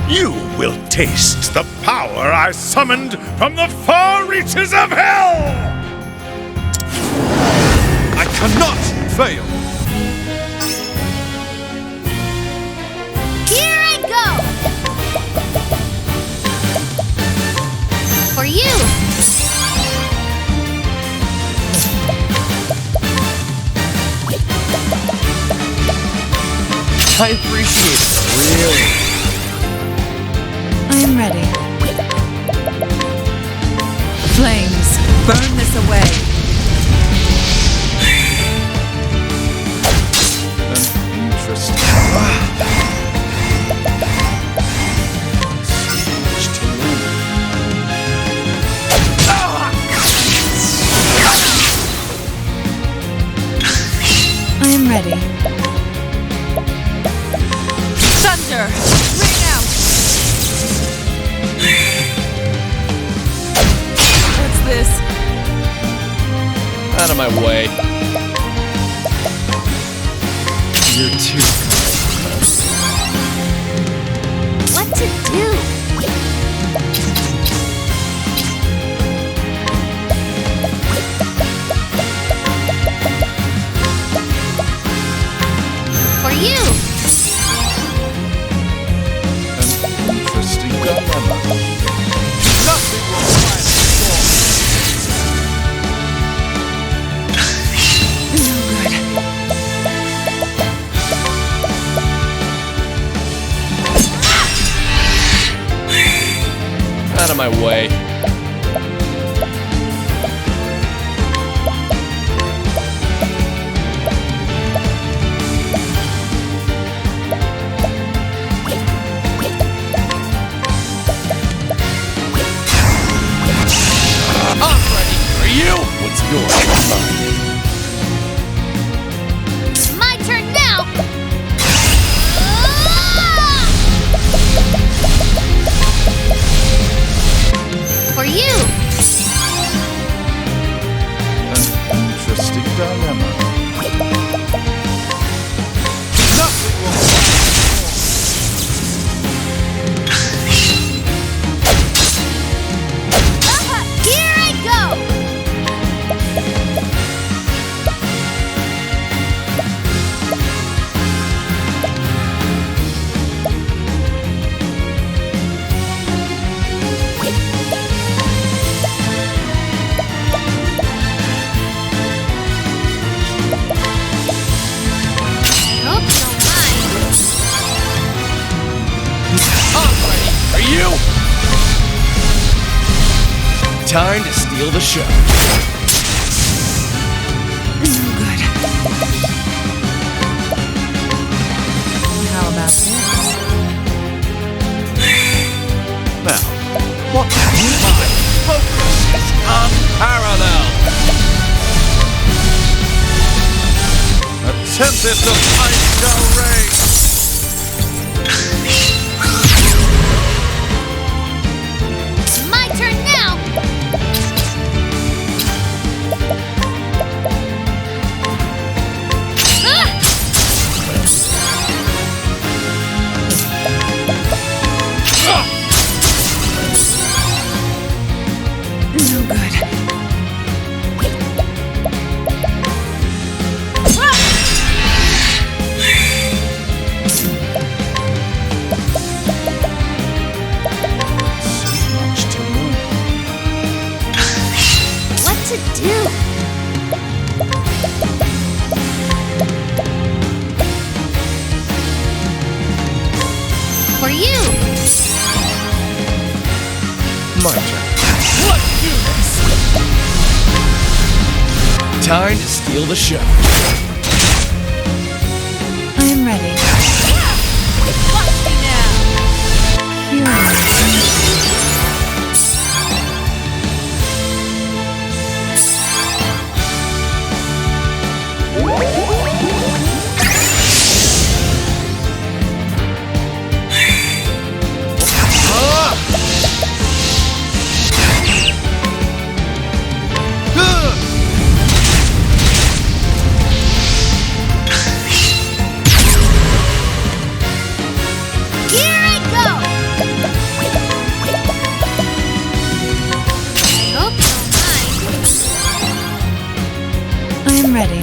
You will taste the power I summoned from the far reaches of hell!
I cannot fail!
Here I go! For you!
I appreciate it, really.
I am ready. Flames, burn this away. I am ready. Thunder! Ring out! What's this?
Out of my way. You're too close.
What to do? For you!
An interesting dilemma. Nothing will quiet the storm.
Out of my way. I'm ready. Are you? What's yours?
My turn now! For you!
An interesting dilemma. Nothing will
Here I go! Hope you don't mind.
I'm ready. Are you? Time to steal the show.
Good. How about this?
Now, what my focus is unparalleled.
A tempest of ice shall reign.
My turn now! Ah!
Time to steal the show.
I am ready.
Watch me now!
Here I am. Ready.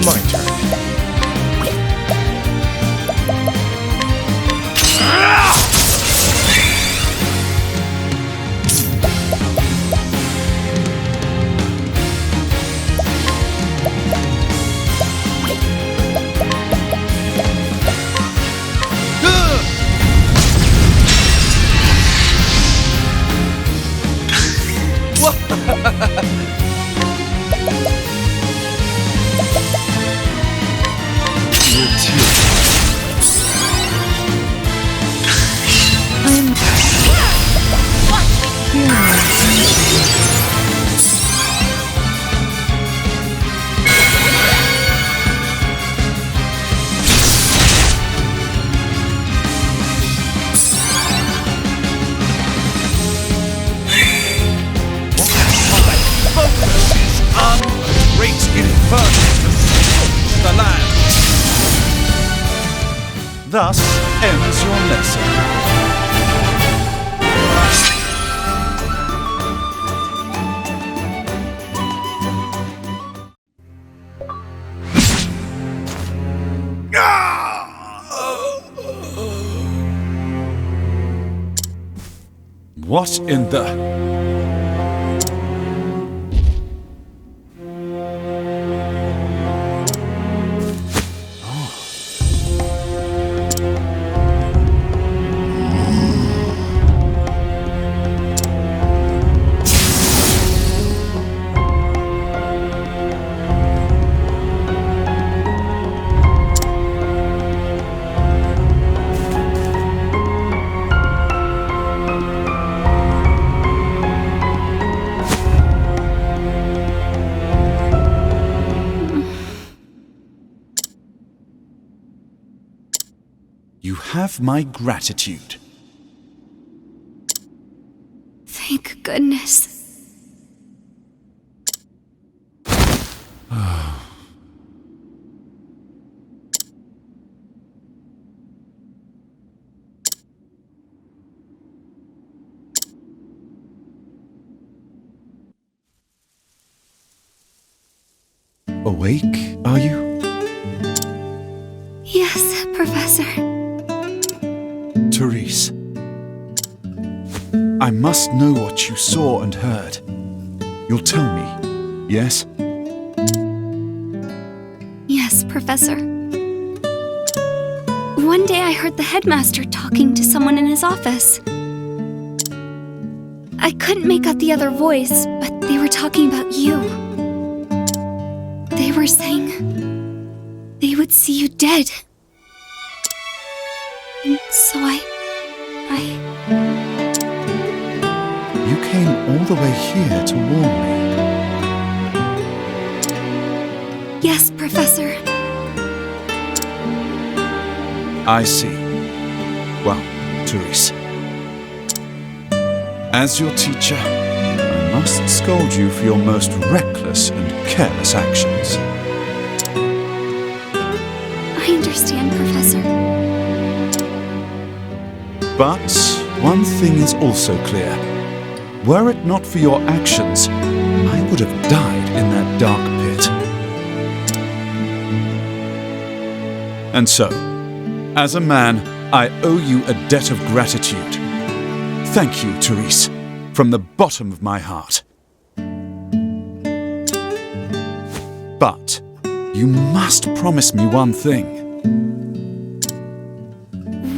My turn.
Thus ends your lesson. What in the... You have my gratitude.
Thank goodness.
Awake, are you?
Yes, Professor.
Therese, I must know what you saw and heard. You'll tell me, yes?
Yes, Professor. One day I heard the headmaster talking to someone in his office. I couldn't make out the other voice, but they were talking about you. They were saying they would see you dead. And so
You came all the way here to warn me.
Yes, Professor.
I see. Well, Therese, as your teacher, I must scold you for your most reckless and careless actions.
I understand, Professor.
But one thing is also clear. Were it not for your actions, I would have died in that dark pit. And so, as a man, I owe you a debt of gratitude. Thank you, Therese, from the bottom of my heart. But you must promise me one thing.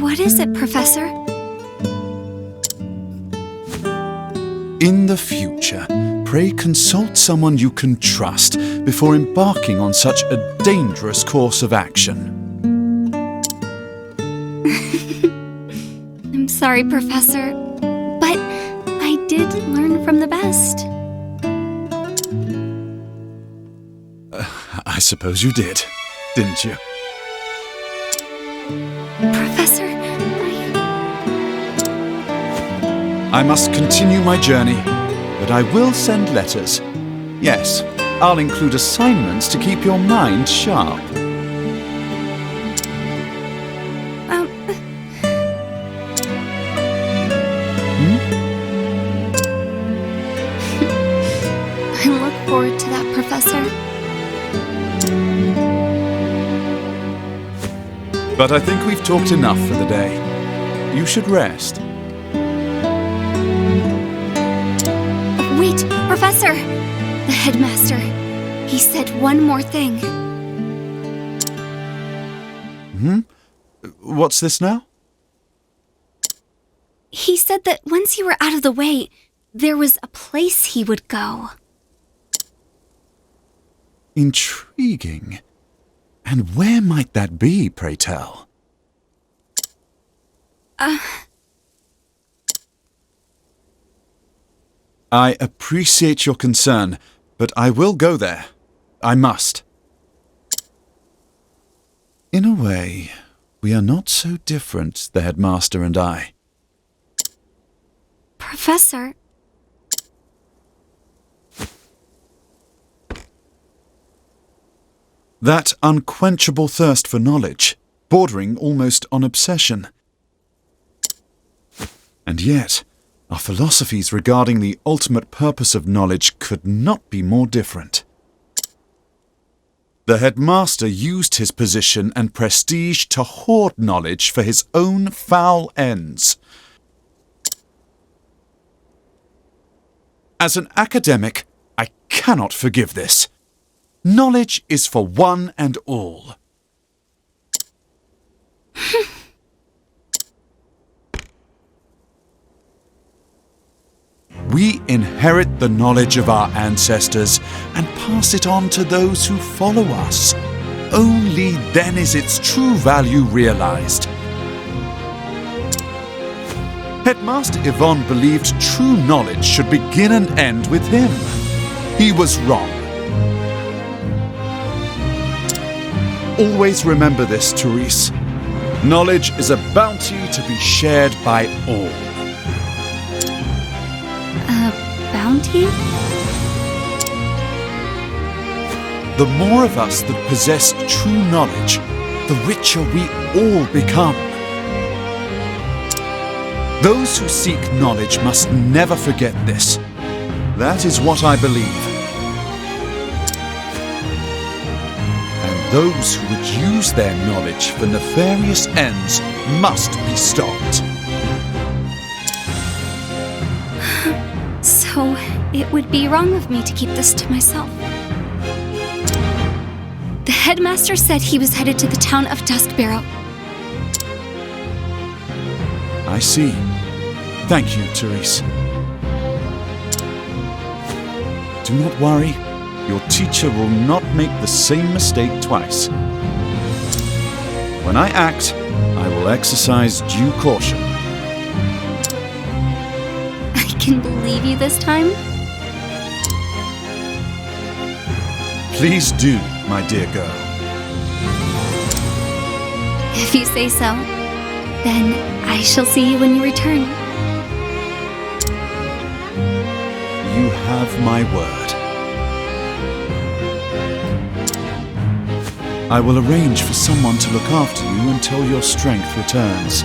What is it, Professor?
In the future, pray consult someone you can trust before embarking on such a dangerous course of action.
I'm sorry, Professor, but I did learn from the best.
I suppose you did, didn't you?
Professor,
I must continue my journey, but I will send letters. Yes, I'll include assignments to keep your mind sharp.
I look forward to that, Professor.
But I think we've talked enough for the day. You should rest.
Wait, Professor! The headmaster. He said one more thing.
What's this now?
He said that once you were out of the way, there was a place he would go.
Intriguing. And where might that be, pray tell? I appreciate your concern, but I will go there. I must. In a way, we are not so different, the headmaster and I.
Professor,
that unquenchable thirst for knowledge, bordering almost on obsession. And yet, our philosophies regarding the ultimate purpose of knowledge could not be more different. The headmaster used his position and prestige to hoard knowledge for his own foul ends. As an academic, I cannot forgive this. Knowledge is for one and all. We inherit the knowledge of our ancestors and pass it on to those who follow us. Only then is its true value realized. Headmaster Yvonne believed true knowledge should begin and end with him. He was wrong. Always remember this, Therese. Knowledge is a bounty to be shared by all.
bounty?
The more of us that possess true knowledge, the richer we all become. Those who seek knowledge must never forget this. That is what I believe. And those who would use their knowledge for nefarious ends must be stopped.
So, it would be wrong of me to keep this to myself. The headmaster said he was headed to the town of Duskbarrow.
I see. Thank you, Therese. Do not worry. Your teacher will not make the same mistake twice. When I act, I will exercise due caution.
I can believe you this time?
Please do, my dear girl.
If you say so, then I shall see you when you return.
You have my word. I will arrange for someone to look after you until your strength returns.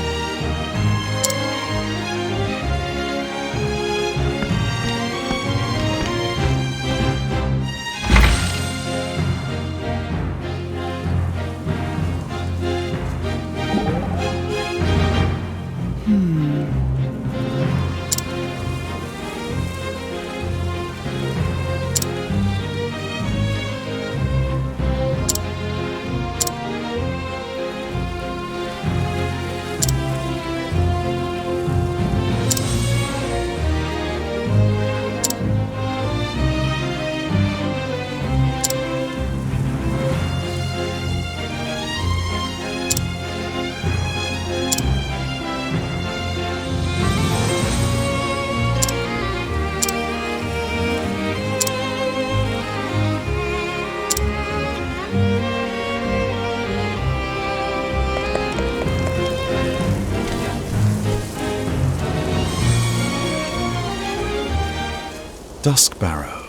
Duskbarrow.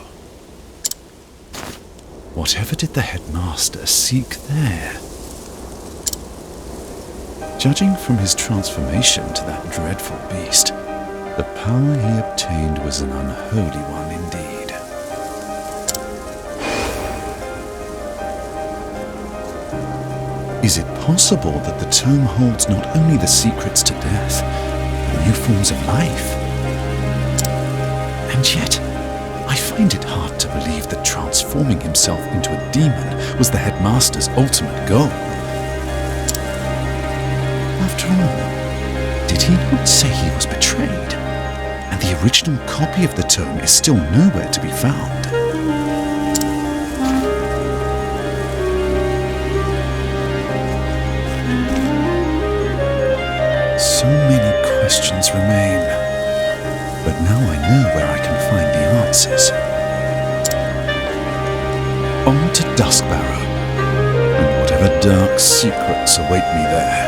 Whatever did the headmaster seek there? Judging from his transformation to that dreadful beast, the power he obtained was an unholy one indeed. Is it possible that the tome holds not only the secrets to death, but new forms of life? And yet, I find it hard to believe that transforming himself into a demon was the headmaster's ultimate goal. After all, did he not say he was betrayed? And the original copy of the tome is still nowhere to be found. So many questions remain, but now I know where I can find the answers. On to Duskbarrow, and whatever dark secrets await me there.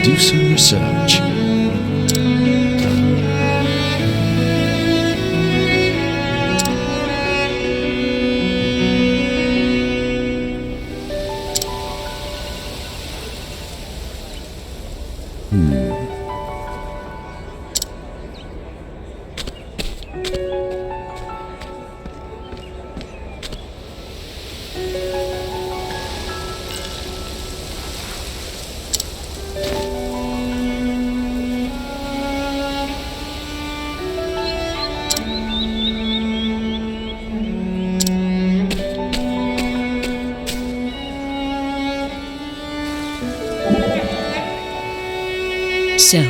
Do some research.
So,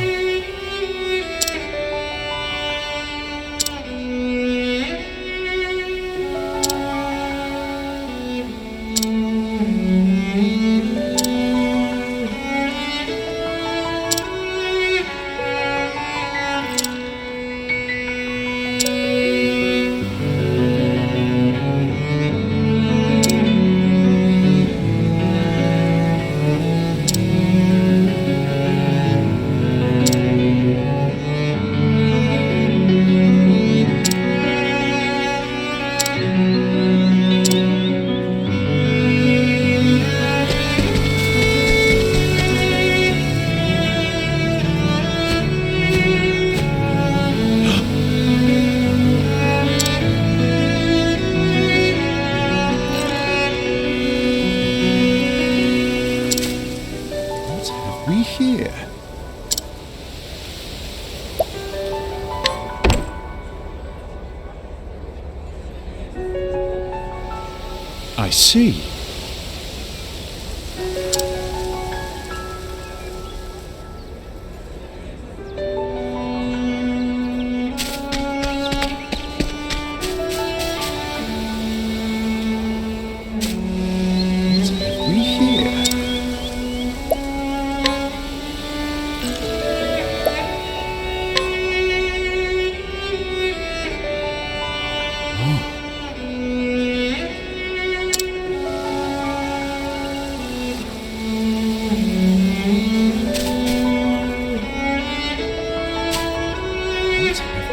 I see.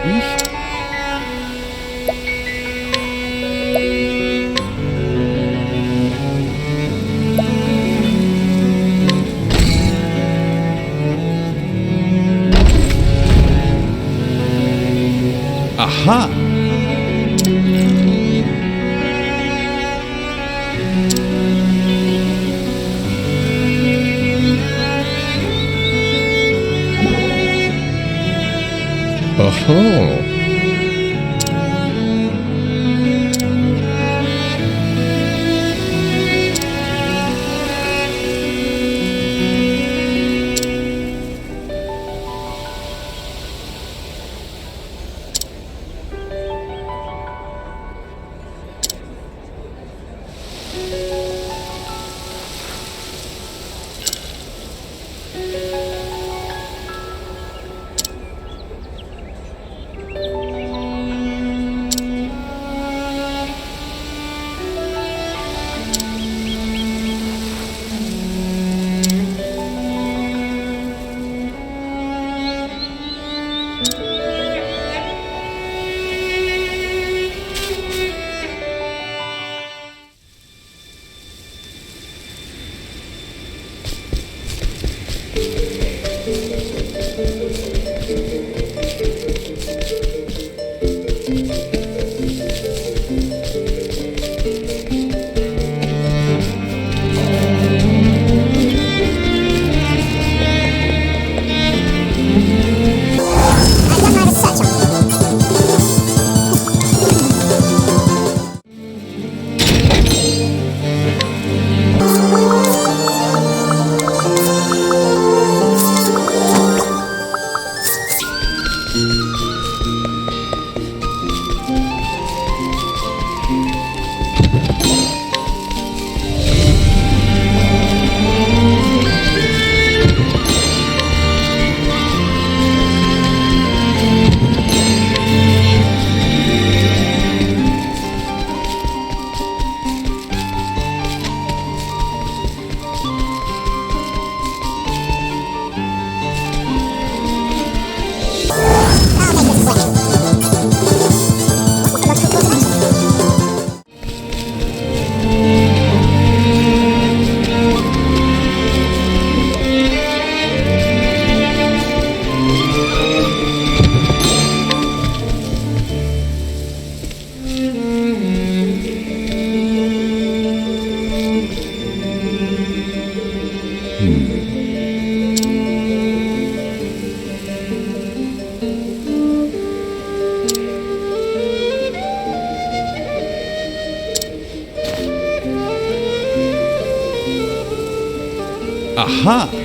Aha!
Aha!
Aha!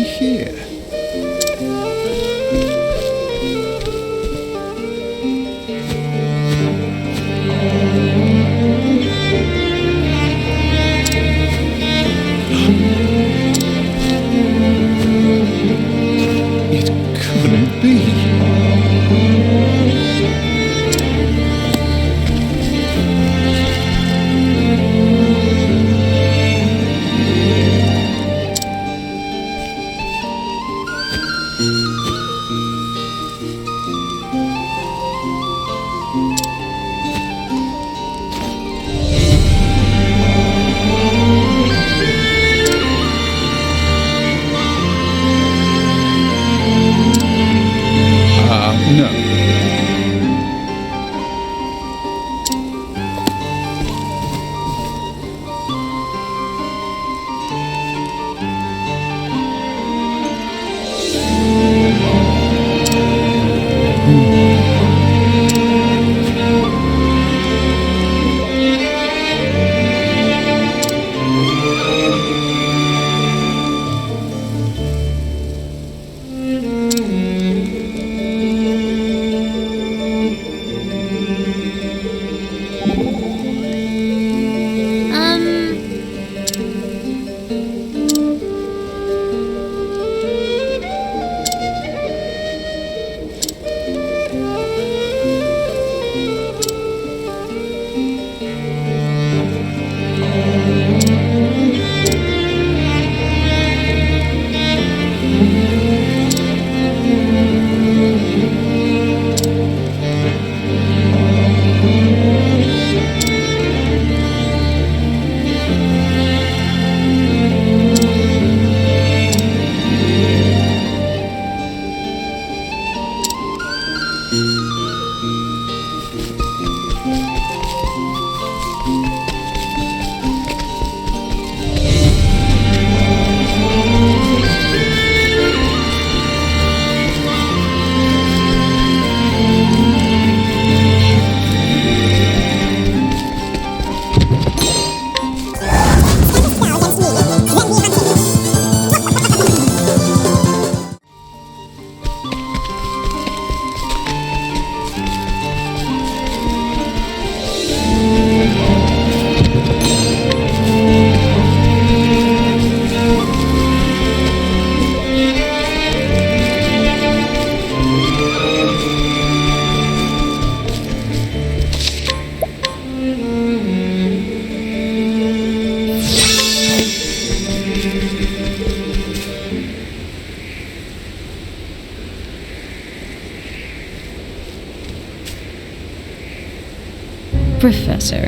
here? It couldn't be. No.
Professor,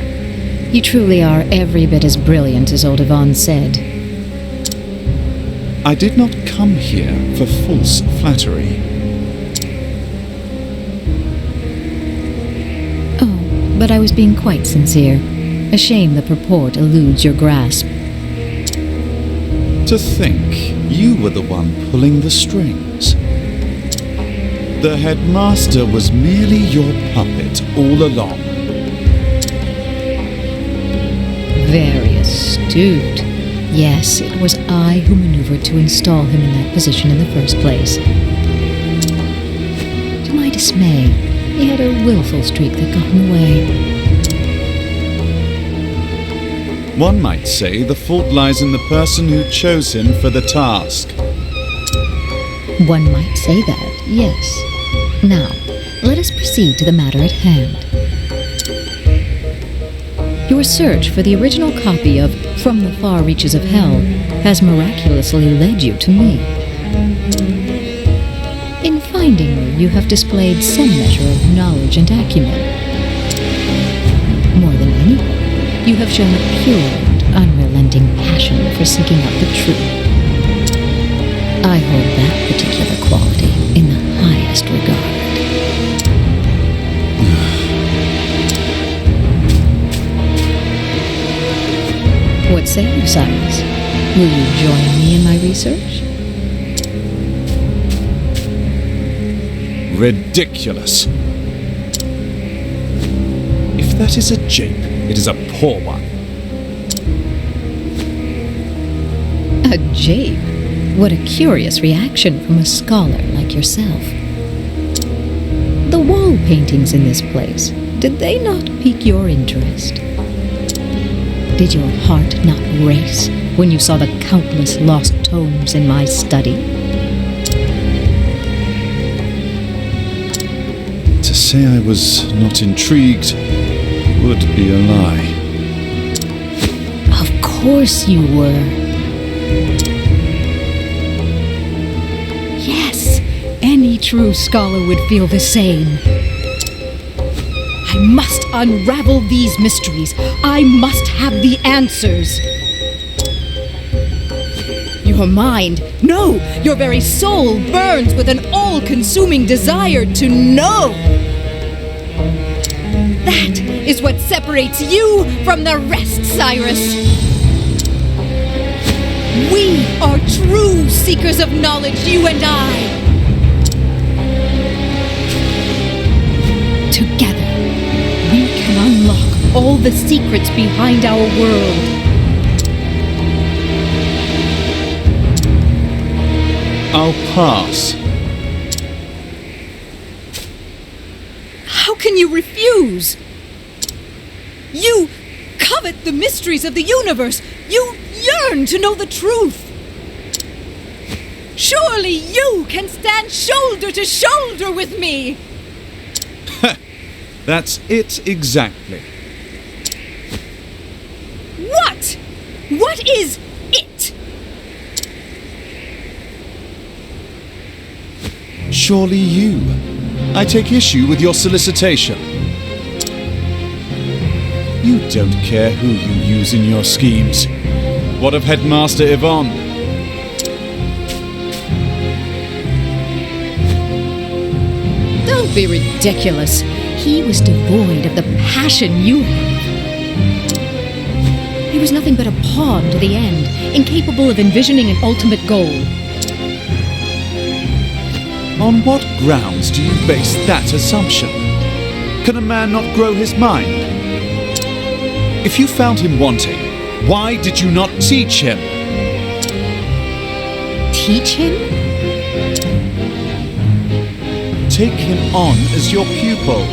you truly are every bit as brilliant as old Yvonne said.
I did not come here for false flattery.
Oh, but I was being quite sincere. A shame the purport eludes your grasp.
To think you were the one pulling the strings. The headmaster was merely your puppet all along.
Very astute. Yes, it was I who maneuvered to install him in that position in the first place. To my dismay, he had a willful streak that got in the way.
One might say the fault lies in the person who chose him for the task.
One might say that, yes. Now, let us proceed to the matter at hand. Your search for the original copy of From the Far Reaches of Hell has miraculously led you to me. In finding me, you have displayed some measure of knowledge and acumen. More than anything, you have shown a pure and unrelenting passion for seeking out the truth. I hold that particular quality in the highest regard. What say you, Cyrus? Will you join me in my research?
Ridiculous. If that is a jape, it is a poor one.
A jape? What a curious reaction from a scholar like yourself. The wall paintings in this place, did they not pique your interest? Did your heart not race when you saw the countless lost tomes in my study?
To say I was not intrigued would be a lie.
Of course you were. Yes, any true scholar would feel the same. I must unravel these mysteries. I must have the answers. Your mind, no, your very soul burns with an all-consuming desire to know. That is what separates you from the rest, Cyrus. We are true seekers of knowledge, you and I. Together, we can unlock all the secrets behind our world.
I'll pass.
How can you refuse? You covet the mysteries of the universe. You yearn to know the truth. Surely you can stand shoulder to shoulder with me.
That's it exactly.
What? What is it?
Surely you. I take issue with your solicitation. You don't care who you use in your schemes. What of Headmaster Yvonne?
Don't be ridiculous. He was devoid of the passion you have. He was nothing but a pawn to the end, incapable of envisioning an ultimate goal.
On what grounds do you base that assumption? Can a man not grow his mind? If you found him wanting, why did you not teach him?
Teach him?
Take him on as your pupil.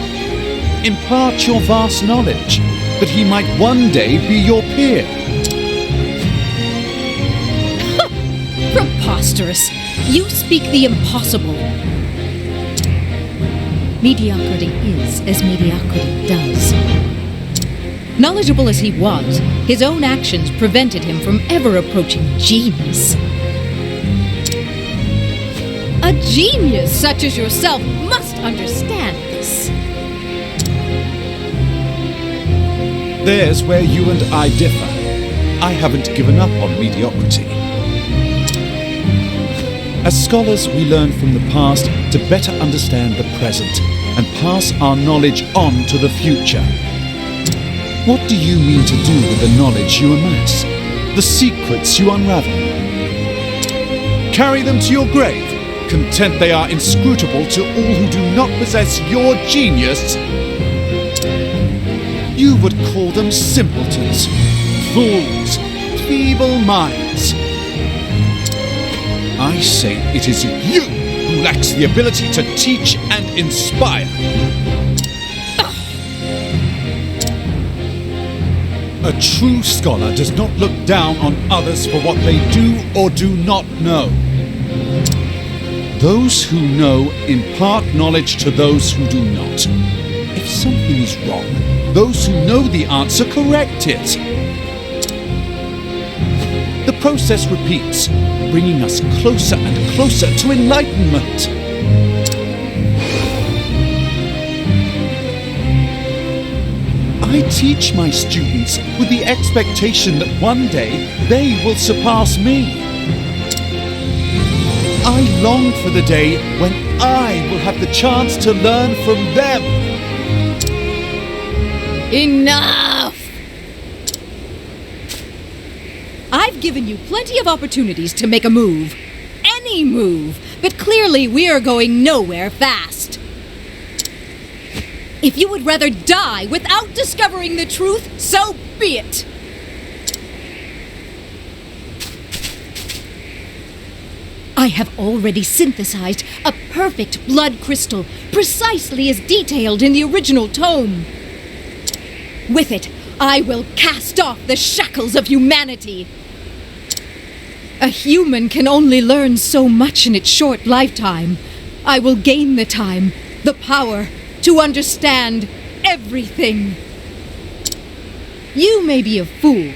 Impart your vast knowledge, that he might one day be your peer.
Preposterous! You speak the impossible. Mediocrity is as mediocrity does. Knowledgeable as he was, his own actions prevented him from ever approaching genius. A genius such as yourself must understand this.
There's where you and I differ. I haven't given up on mediocrity. As scholars, we learn from the past to better understand the present and pass our knowledge on to the future. What do you mean to do with the knowledge you amass? The secrets you unravel? Carry them to your grave, content they are inscrutable to all who do not possess your genius? You would call them simpletons, fools, feeble minds. I say it is you who lacks the ability to teach and inspire. A true scholar does not look down on others for what they do or do not know. Those who know impart knowledge to those who do not. If something is wrong, those who know the answer correct it. The process repeats, bringing us closer and closer to enlightenment. I teach my students with the expectation that one day they will surpass me. I long for the day when I will have the chance to learn from them.
Enough! I've given you plenty of opportunities to make a move. Any move. But clearly we are going nowhere fast. If you would rather die without discovering the truth, so be it. I have already synthesized a perfect blood crystal, precisely as detailed in the original tome. With it, I will cast off the shackles of humanity. A human can only learn so much in its short lifetime. I will gain the time, the power, to understand everything. You may be a fool,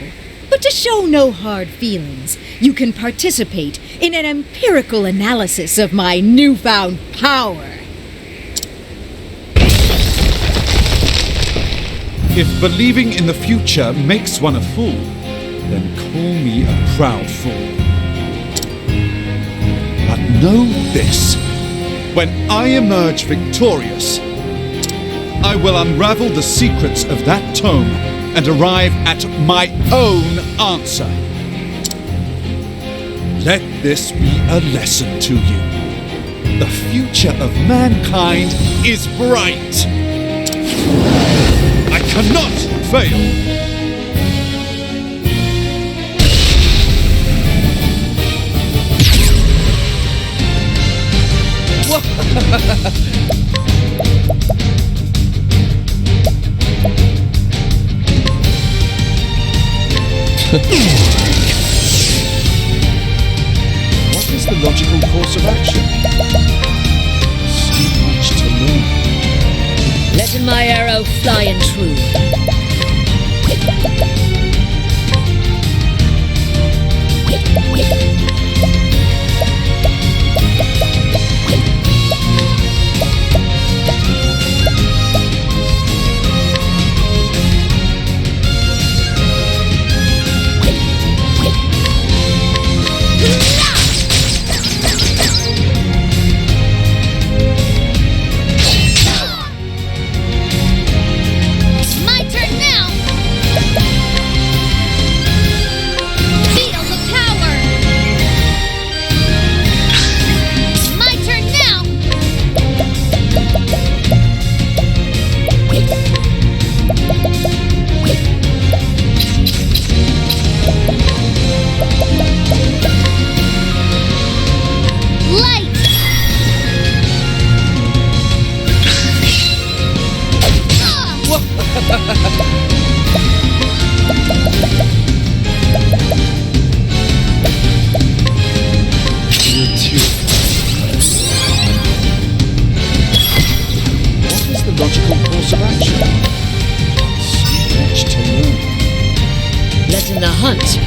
but to show no hard feelings, you can participate in an empirical analysis of my newfound power.
If believing in the future makes one a fool, then call me a proud fool. But know this, when I emerge victorious, I will unravel the secrets of that tome and arrive at my own answer. Let this be a lesson to you. The future of mankind is bright. I cannot fail. What is the logical course of action? So much to learn.
Letting my arrow fly and true.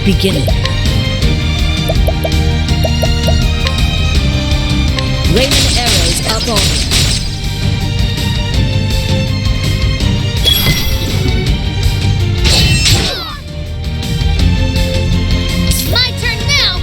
Beginning. Raining arrows up on.
My turn now.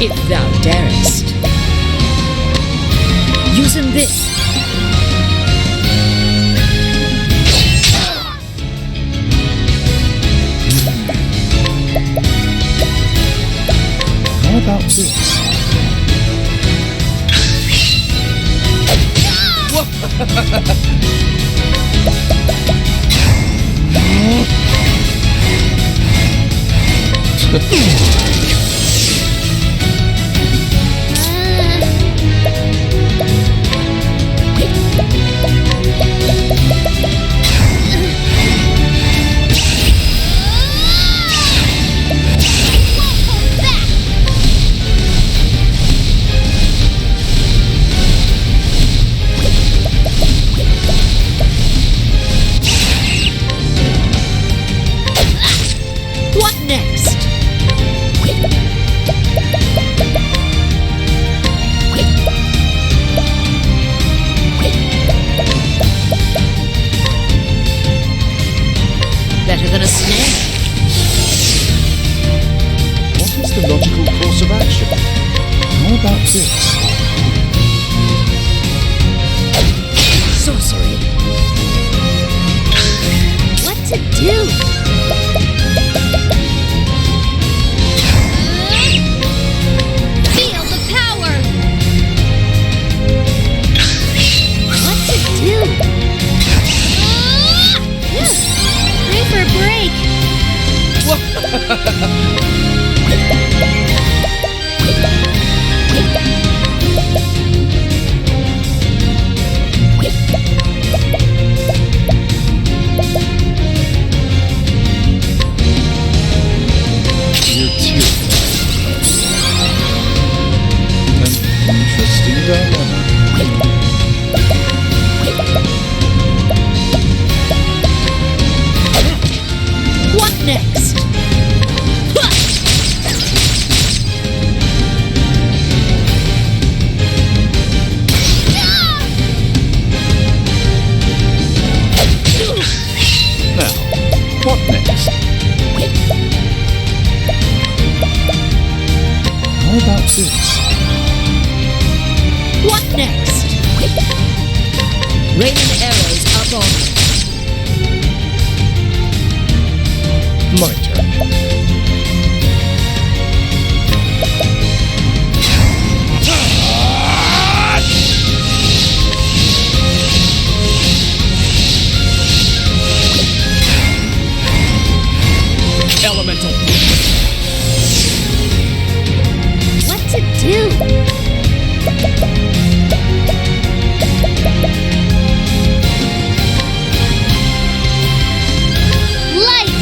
If thou darest. Using this.
How about this?
What next?
about this? Sorcery.
What to do? Feel the power! What to do? Time for a break!
You're too. An interesting dilemma.
What next?
Now, what next? How about this?
What next? Raining arrows up on me.
My turn.
Elemental.
What to do? Light!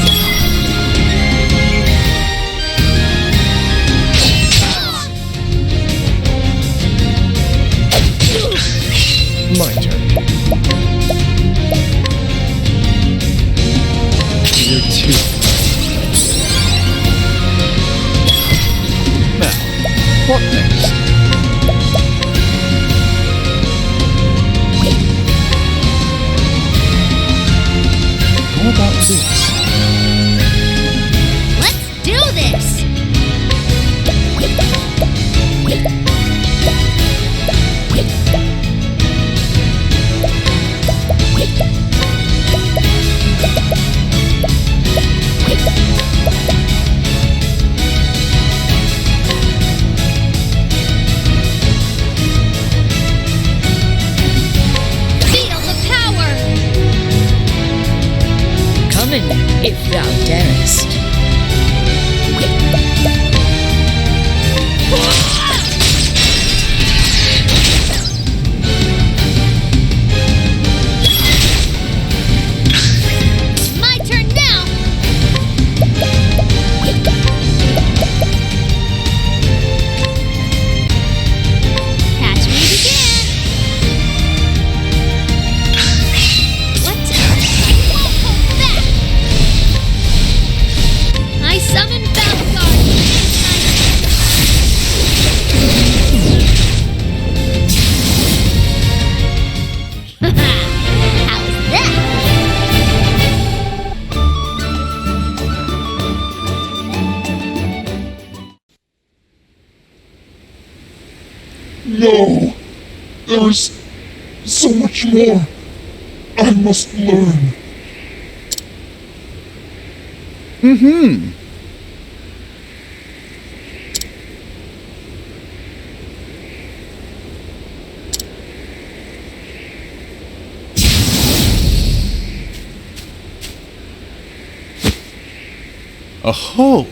My turn.
You're too. Now, what next? How about this?
Let's do this! Feel the power!
Come in, if thou darest.
My turn now! Catch me if you can! What? Won't hold back! I summon Valguard! How's that?
No! There is so much more I must learn.
Aho!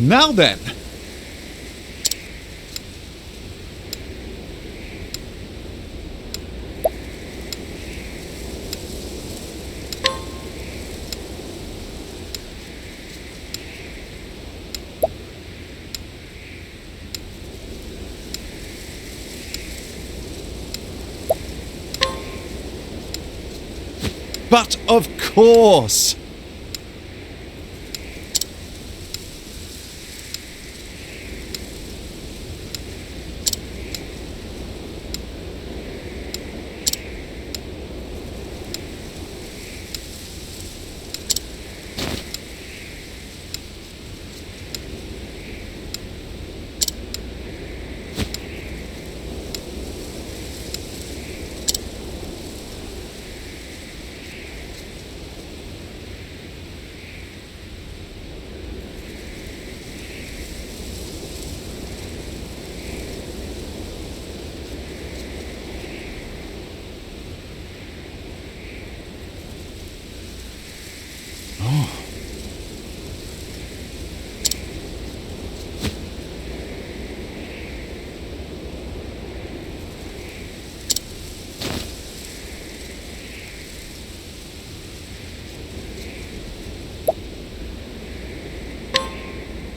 Now then. But of course!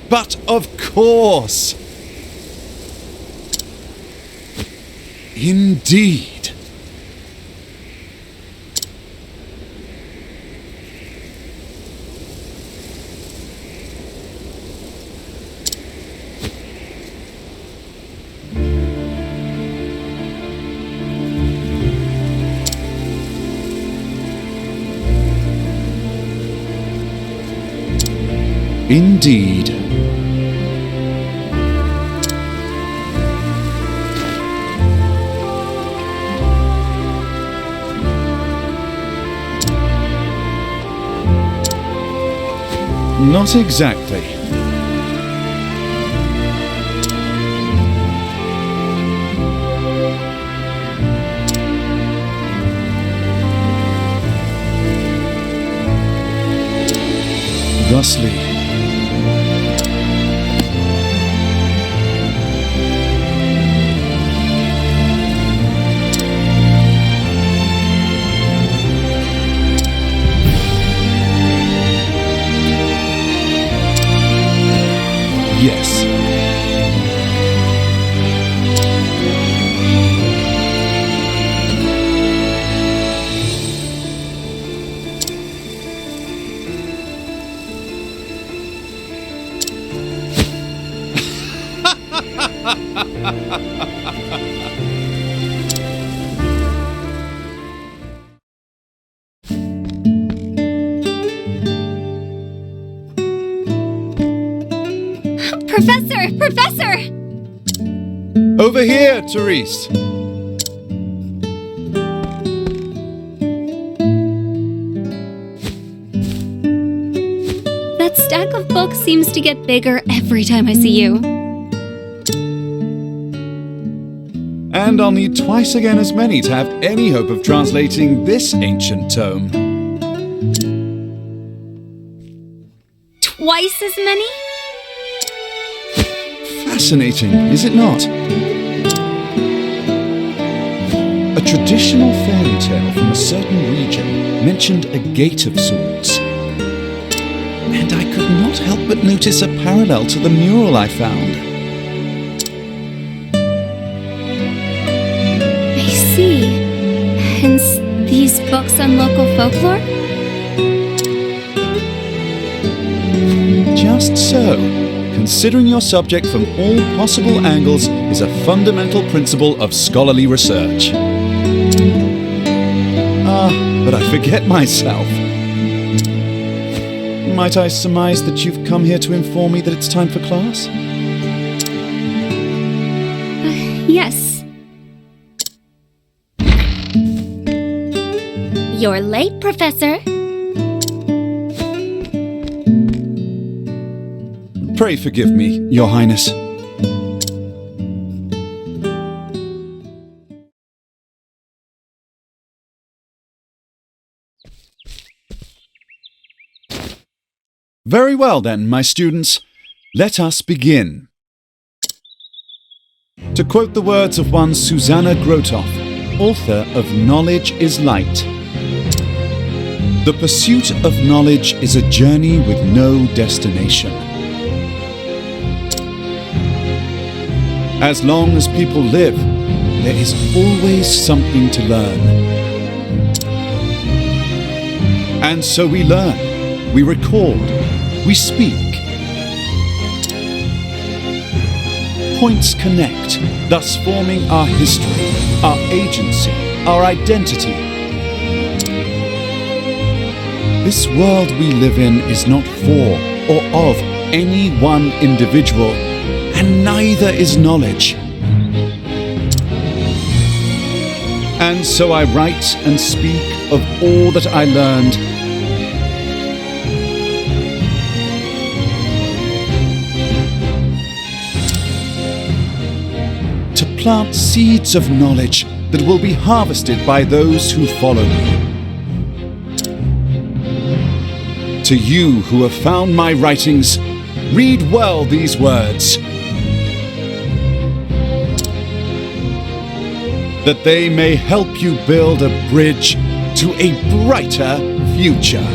But of course! Indeed. Indeed. Not exactly. Thusly, yes.
Professor! Professor!
Over here, Therese.
That stack of books seems to get bigger every time I see you.
And I'll need twice again as many to have any hope of translating this ancient tome.
Twice as many?
Fascinating, is it not? A traditional fairy tale from a certain region mentioned a gate of sorts. And I could not help but notice a parallel to the mural I found.
I see. Hence these books on local folklore?
Just so. Considering your subject from all possible angles is a fundamental principle of scholarly research. But I forget myself. Might I surmise that you've come here to inform me that it's time for class?
Yes.
You're late, Professor.
Pray forgive me, Your Highness. Very well then, my students. Let us begin. To quote the words of one Susanna Grotoff, author of Knowledge is Light, the pursuit of knowledge is a journey with no destination. As long as people live, there is always something to learn. And so we learn, we record, we speak. Points connect, thus forming our history, our agency, our identity. This world we live in is not for or of any one individual, and neither is knowledge. And so I write and speak of all that I learned. To plant seeds of knowledge that will be harvested by those who follow me. To you who have found my writings, read well these words, that they may help you build a bridge to a brighter future.